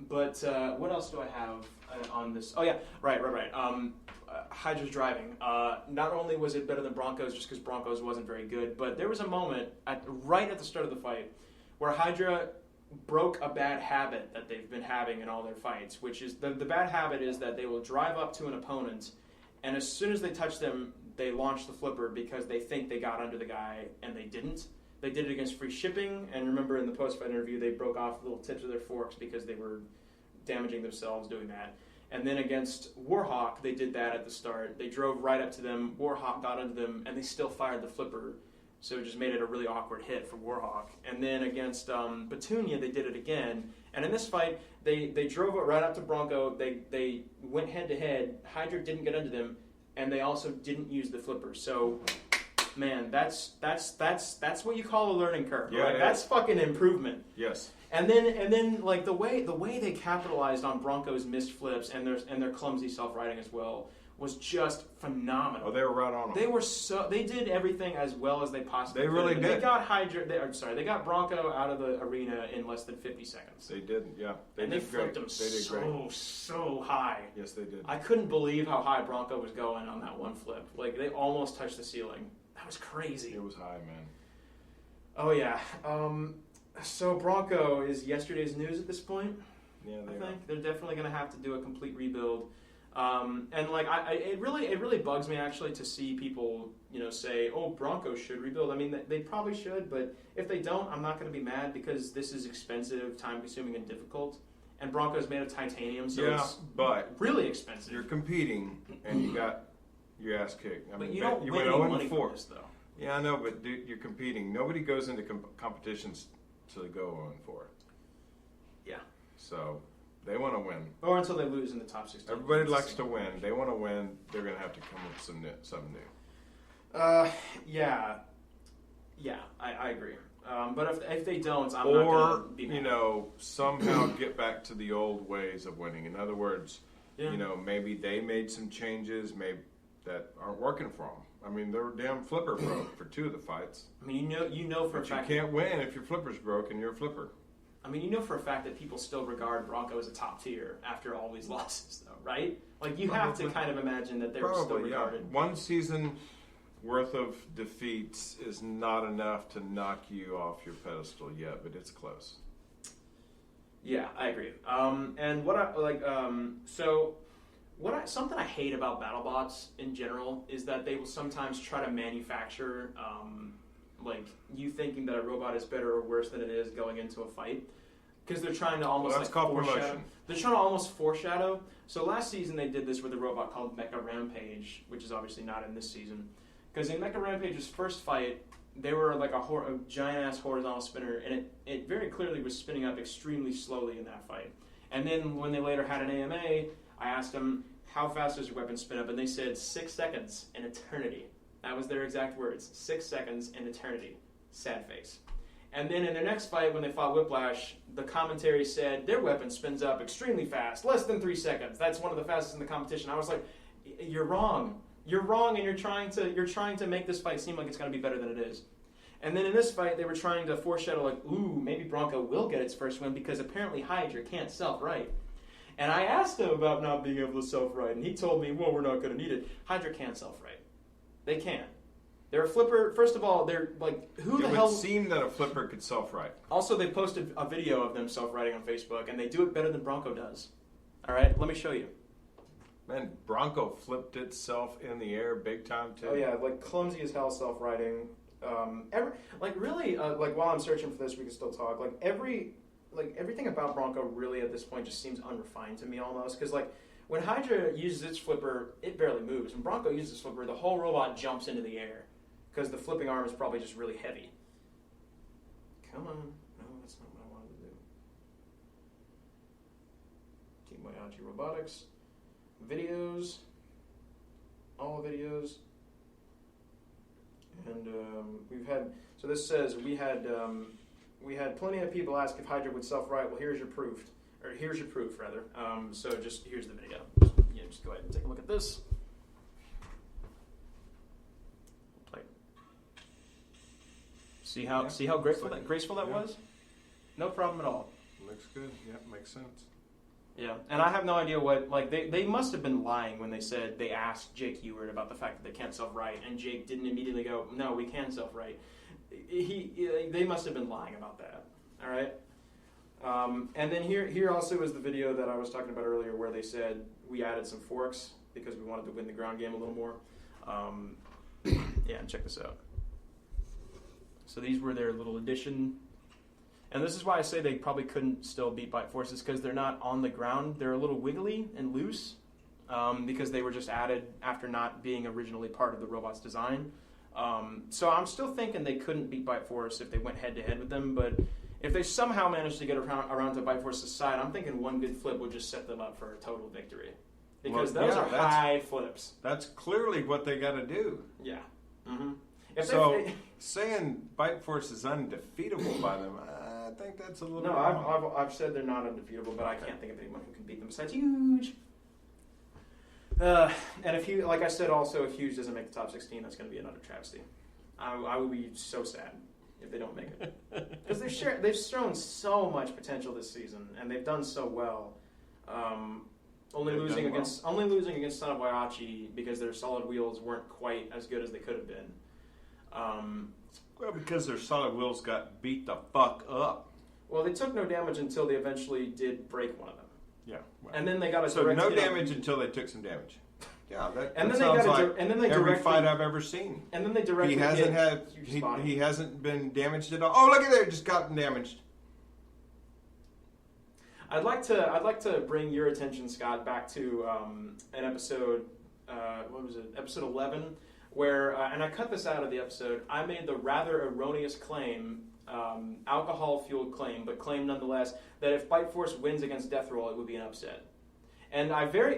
Speaker 1: But what else do I have on this? Oh yeah, right. Hydra's driving. Not only was it better than Broncos, just because Broncos wasn't very good, but there was a moment right at the start of the fight where Hydra broke a bad habit that they've been having in all their fights, which is the bad habit is that they will drive up to an opponent, and as soon as they touch them, they launch the flipper because they think they got under the guy, and they didn't. They did it against free shipping, and remember in the post-fight interview, they broke off little tips of their forks because they were damaging themselves doing that. And then against Warhawk, they did that at the start. They drove right up to them, Warhawk got under them, and they still fired the flipper. So it just made it a really awkward hit for Warhawk. And then against Petunia, they did it again. And in this fight, they drove it right up to Bronco. They went head-to-head. Hydra didn't get under them, and they also didn't use the flipper. So, man, that's what you call a learning curve,
Speaker 3: yeah,
Speaker 1: right? That's fucking improvement.
Speaker 3: Yes.
Speaker 1: And then like the way they capitalized on Bronco's missed flips and their clumsy self-riding as well was just phenomenal.
Speaker 3: Oh, they were right on them.
Speaker 1: They did everything as well as they possibly could.
Speaker 3: They really did.
Speaker 1: They got Bronco out of the arena in less than 50 seconds.
Speaker 3: They did, yeah.
Speaker 1: They flipped him so high.
Speaker 3: Yes, they did.
Speaker 1: I couldn't believe how high Bronco was going on that one flip. Like, they almost touched the ceiling. That was crazy.
Speaker 3: It was high, man.
Speaker 1: Oh, yeah. So Bronco is yesterday's news at this point.
Speaker 3: Yeah,
Speaker 1: I think they're definitely going to have to do a complete rebuild. And like it really bugs me actually to see people say, oh, Broncos should rebuild. I mean, they probably should, but if they don't, I'm not going to be mad because this is expensive, time consuming, and difficult. and Bronco's made of titanium, so
Speaker 3: Yeah,
Speaker 1: it's
Speaker 3: but
Speaker 1: really expensive.
Speaker 3: you're competing, and you got your ass kicked.
Speaker 1: But you don't
Speaker 3: you
Speaker 1: win
Speaker 3: went
Speaker 1: any
Speaker 3: 0
Speaker 1: money
Speaker 3: and
Speaker 1: from
Speaker 3: 4.
Speaker 1: this, though.
Speaker 3: Yeah, I know, but dude, you're competing. Nobody goes into competitions to go 0 and 4.
Speaker 1: Yeah.
Speaker 3: So they want to win.
Speaker 1: Or until they lose in the top 16.
Speaker 3: Everybody likes to win. They want to win. They're going to have to come up with something new.
Speaker 1: Yeah, I agree. But if they don't, I'm not going to be mad.
Speaker 3: Somehow get back to the old ways of winning. In other words,
Speaker 1: Yeah.
Speaker 3: maybe they made some changes maybe that aren't working for them. I mean, their damn flipper broke for 2 of the fights.
Speaker 1: I mean, you know for a
Speaker 3: But
Speaker 1: fact
Speaker 3: you can't win if your flipper's broke and you're a flipper.
Speaker 1: I mean, you know for a fact that people still regard Bronco as a top tier after all these losses, though, right? Like, you have to kind of imagine that they're still regarded.
Speaker 3: Yeah. One season worth of defeats is not enough to knock you off your pedestal yet, but it's close.
Speaker 1: Yeah, I agree. And what I like, something I hate about Battlebots in general is that they will sometimes try to manufacture, like you thinking that a robot is better or worse than it is going into a fight, because they're trying to almost
Speaker 3: that's called
Speaker 1: foreshadow.
Speaker 3: promotion.
Speaker 1: They're trying to almost foreshadow. So last season they did this with a robot called Mecha Rampage, which is obviously not in this season. Because in Mecha Rampage's first fight, they were like a giant-ass horizontal spinner, and it very clearly was spinning up extremely slowly in that fight. And then when they later had an AMA, I asked them, how fast does your weapon spin up? And they said 6 seconds, an eternity. That was their exact words, 6 seconds, an eternity. Sad face. And then in their next fight, when they fought Whiplash, the commentary said their weapon spins up extremely fast, less than 3 seconds. That's one of the fastest in the competition. I was like, you're wrong. You're wrong, and you're trying to make this fight seem like it's going to be better than it is. And then in this fight, they were trying to foreshadow, like, ooh, maybe Bronco will get its first win because apparently Hydra can't self-right. And I asked him about not being able to self-right, and he told me, well, we're not going to need it. Hydra can't self-right. They can't. They're a flipper. First of all, they're like, who the hell...
Speaker 3: It would seem that a flipper could self-right.
Speaker 1: Also, they posted a video of them self-righting on Facebook, and they do it better than Bronco does. All right, let me show you.
Speaker 3: Man, Bronco flipped itself in the air big time, too.
Speaker 1: Oh, yeah, like clumsy as hell self-righting. While I'm searching for this, we can still talk. Everything about Bronco really at this point just seems unrefined to me almost. Because, when Hydra uses its flipper, it barely moves. When Bronco uses its flipper, the whole robot jumps into the air. Because the flipping arm is probably just really heavy. Come on. No, that's not what I wanted to do. Team Waiachi Robotics. Videos. All videos. And so this says we had plenty of people ask if Hydra would self-right. Well, here's your proof. So here's the video. Just go ahead and take a look at this. Play. See how graceful that was? No problem at all.
Speaker 3: Looks good. Yeah, makes sense.
Speaker 1: Yeah, and I have no idea what, they must have been lying when they said they asked Jake Ewert about the fact that they can't self-right, and Jake didn't immediately go, no, we can self-right. They must have been lying about that, all right? And then here also is the video that I was talking about earlier where they said we added some forks because we wanted to win the ground game a little more. And check this out. So these were their little addition. And this is why I say they probably couldn't still beat Bite Forces, because they're not on the ground. They're a little wiggly and loose because they were just added after not being originally part of the robot's design. So I'm still thinking they couldn't beat Bite Force if they went head-to-head with them, but if they somehow managed to get around to Bite Force's side, I'm thinking one good flip would just set them up for a total victory. Because those are high flips.
Speaker 3: That's clearly what they got to do.
Speaker 1: Yeah. Mm-hmm.
Speaker 3: Saying Bite Force is undefeatable by them, I think that's a little.
Speaker 1: No, I've said they're not undefeatable, but I can't think of anyone who can beat them besides Huge. And like I said, also if Huge doesn't make the top 16, that's going to be another travesty. I would be so sad if they don't make it, because they've shown so much potential this season, and they've done so well. Only losing against Son of Waiachi because their solid wheels weren't quite as good as they could have been.
Speaker 3: Well, because their solid wheels got beat the fuck up.
Speaker 1: Well, they took no damage until they eventually did break one of them.
Speaker 3: Yeah. Well,
Speaker 1: and then they got a
Speaker 3: so no damage until they took some damage. Yeah,
Speaker 1: and
Speaker 3: that
Speaker 1: then
Speaker 3: sounds
Speaker 1: they got
Speaker 3: like every fight I've ever seen.
Speaker 1: And then they directly
Speaker 3: he hasn't been damaged at all. Oh, look at there, just gotten damaged.
Speaker 1: I'd like to bring your attention, Scott, back to an episode. What was it? Episode 11, where and I cut this out of the episode. I made the rather erroneous claim, alcohol-fueled claim, but claim nonetheless that if Bite Force wins against Death Roll, it would be an upset. And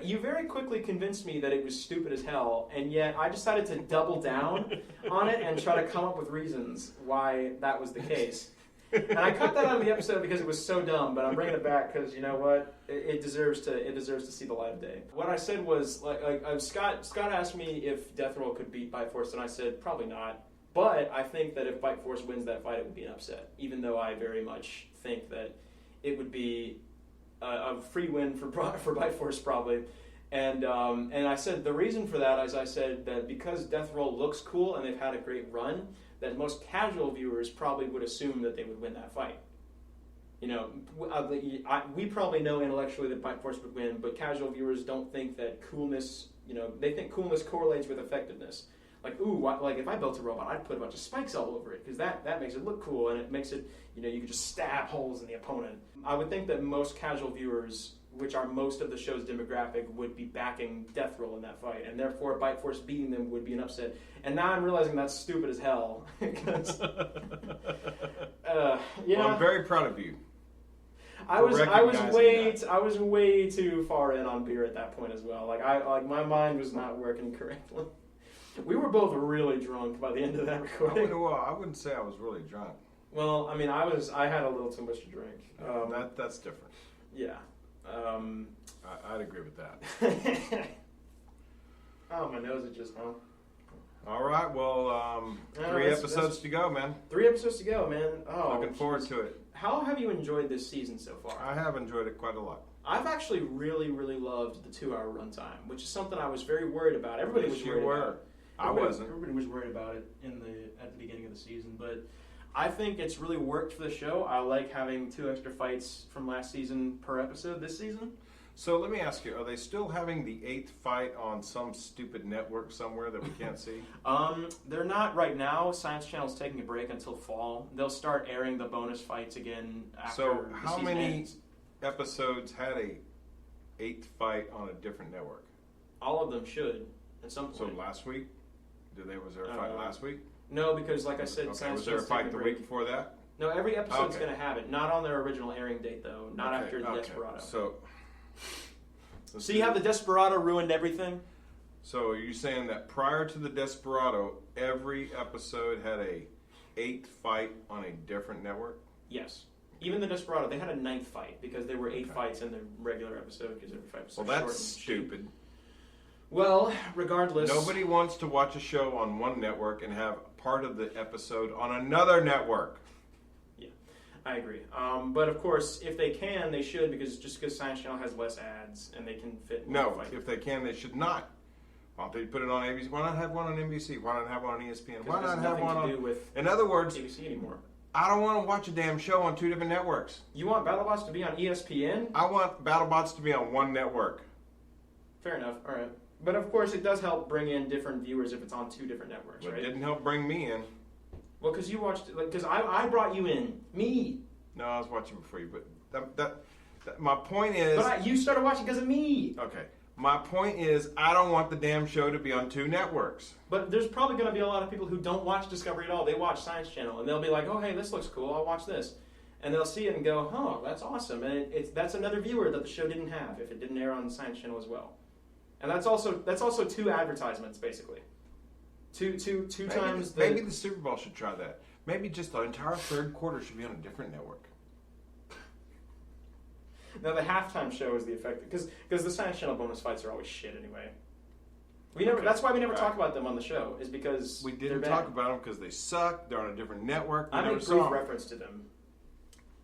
Speaker 1: you very quickly convinced me that it was stupid as hell, and yet I decided to double down on it and try to come up with reasons why that was the case. And I cut that out of the episode because it was so dumb, but I'm bringing it back because you know what? It deserves to see the light of day. What I said was Scott asked me if Death Roll could beat Bite Force, and I said probably not. But I think that if Bite Force wins that fight, it would be an upset. Even though I very much think that it would be a free win for Bite Force probably. And I said the reason for that is I said that because Death Roll looks cool and they've had a great run, that most casual viewers probably would assume that they would win that fight. You know, we probably know intellectually that Bite Force would win, but casual viewers don't think that coolness, you know, they think coolness correlates with effectiveness. Like, like if I built a robot, I'd put a bunch of spikes all over it, because that makes it look cool, and it makes it, you know, you can just stab holes in the opponent. I would think that most casual viewers, which are most of the show's demographic, would be backing Death Roll in that fight, and therefore Bite Force beating them would be an upset. And now I'm realizing that's stupid as hell. Because,
Speaker 3: Well, I'm very proud of you.
Speaker 1: I was way too far in on beer at that point as well. Like my mind was not working correctly. We were both really drunk by the end of that recording.
Speaker 3: I wouldn't say I was really drunk.
Speaker 1: Well, I mean, I had a little too much to drink.
Speaker 3: That's different.
Speaker 1: Yeah.
Speaker 3: I'd agree with that.
Speaker 1: Oh, my nose is just hung.
Speaker 3: All right, well, 3 episodes to go, man.
Speaker 1: 3 episodes to go, man. Oh,
Speaker 3: looking forward to it.
Speaker 1: How have you enjoyed this season so far?
Speaker 3: I have enjoyed it quite a lot.
Speaker 1: I've actually really, really loved the 2-hour runtime, which is something I was very worried about. Everybody was worried about it.
Speaker 3: I wasn't.
Speaker 1: Everybody was worried about it at the beginning of the season, but I think it's really worked for the show. I like having 2 extra fights from last season per episode this season.
Speaker 3: So let me ask you, are they still having the 8th fight on some stupid network somewhere that we can't see?
Speaker 1: They're not right now. Science Channel's taking a break until fall. They'll start airing the bonus fights again after
Speaker 3: So
Speaker 1: the
Speaker 3: how
Speaker 1: season
Speaker 3: many
Speaker 1: ends.
Speaker 3: episodes had a 8th fight on a different network?
Speaker 1: All of them should at some point.
Speaker 3: So last week? Was there a fight last week?
Speaker 1: No, because like I said,
Speaker 3: Okay,
Speaker 1: Science
Speaker 3: was there a
Speaker 1: Channel's taking
Speaker 3: fight the
Speaker 1: break.
Speaker 3: week before that?
Speaker 1: No, every episode's
Speaker 3: Okay.
Speaker 1: going to have it. Not on their original airing date, though. Not after the Desperado.
Speaker 3: So
Speaker 1: See how the Desperado ruined everything?
Speaker 3: So are you saying that prior to the Desperado, every episode had a 8th fight on a different network?
Speaker 1: Yes. Even the Desperado, they had a 9th fight because there were 8 fights in the regular episode because every fight was so
Speaker 3: Well,
Speaker 1: short
Speaker 3: that's
Speaker 1: and cheap.
Speaker 3: stupid.
Speaker 1: Well, regardless...
Speaker 3: Nobody wants to watch a show on one network and have part of the episode on another network.
Speaker 1: Yeah, I agree. But of course, if they can, they should, because Science Channel has less ads and they can fit more
Speaker 3: No,
Speaker 1: fights.
Speaker 3: if they can, they should not. Why don't they put it on ABC? Why not have one on NBC? Why not have one on ESPN? Why not have one
Speaker 1: to do
Speaker 3: on...
Speaker 1: with
Speaker 3: In other words,
Speaker 1: ABC anymore.
Speaker 3: I don't want to watch a damn show on 2 different networks.
Speaker 1: You want Battlebots to be on ESPN?
Speaker 3: I want BattleBots to be on one network.
Speaker 1: Fair enough. All right. But of course, it does help bring in different viewers if it's on 2 different networks,
Speaker 3: But
Speaker 1: right?
Speaker 3: it didn't help bring me in.
Speaker 1: Well, because you watched, because I brought you in, me.
Speaker 3: No, I was watching before you, but that my point is...
Speaker 1: But you started watching because of me.
Speaker 3: Okay. My point is, I don't want the damn show to be on 2 networks.
Speaker 1: But there's probably going to be a lot of people who don't watch Discovery at all. They watch Science Channel, and they'll be like, oh, hey, this looks cool. I'll watch this. And they'll see it and go, oh, that's awesome. And that's another viewer that the show didn't have if it didn't air on Science Channel as well. And that's also 2 advertisements, basically. Two times the...
Speaker 3: Maybe the Super Bowl should try that. Maybe just the entire 3rd quarter should be on a different network.
Speaker 1: Now, the halftime show is the effect, because the Science Channel bonus fights are always shit anyway. That's why we never talk about them on the show, is because
Speaker 3: we didn't talk about them because they suck. They're on a different network.
Speaker 1: I make brief reference to them.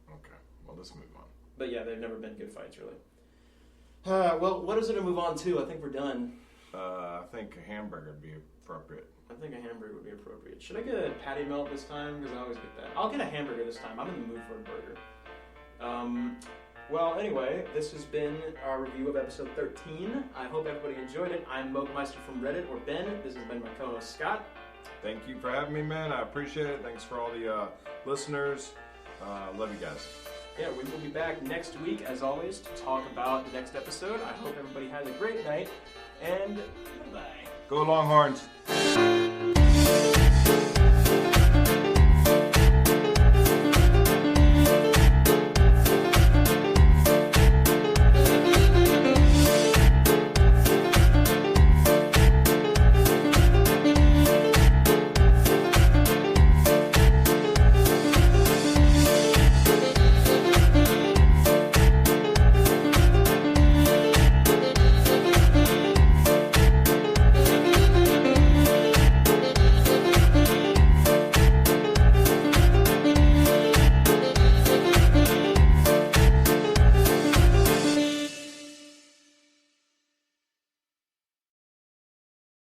Speaker 3: Okay, well, let's move on.
Speaker 1: But yeah, they've never been good fights, really. Well, what is it to move on to? I think we're done.
Speaker 3: I think a hamburger would be appropriate.
Speaker 1: I think a hamburger would be appropriate. Should I get a patty melt this time? Because I always get that. I'll get a hamburger this time. I'm in the mood for a burger. Well, anyway, this has been our review of episode 13. I hope everybody enjoyed it. I'm Mogemeister from Reddit, or Ben. This has been my co-host, Scott.
Speaker 3: Thank you for having me, man. I appreciate it. Thanks for all the listeners. Love you guys.
Speaker 1: Yeah, we will be back next week, as always, to talk about the next episode. I hope everybody has a great night, and bye-bye.
Speaker 3: Go Longhorns!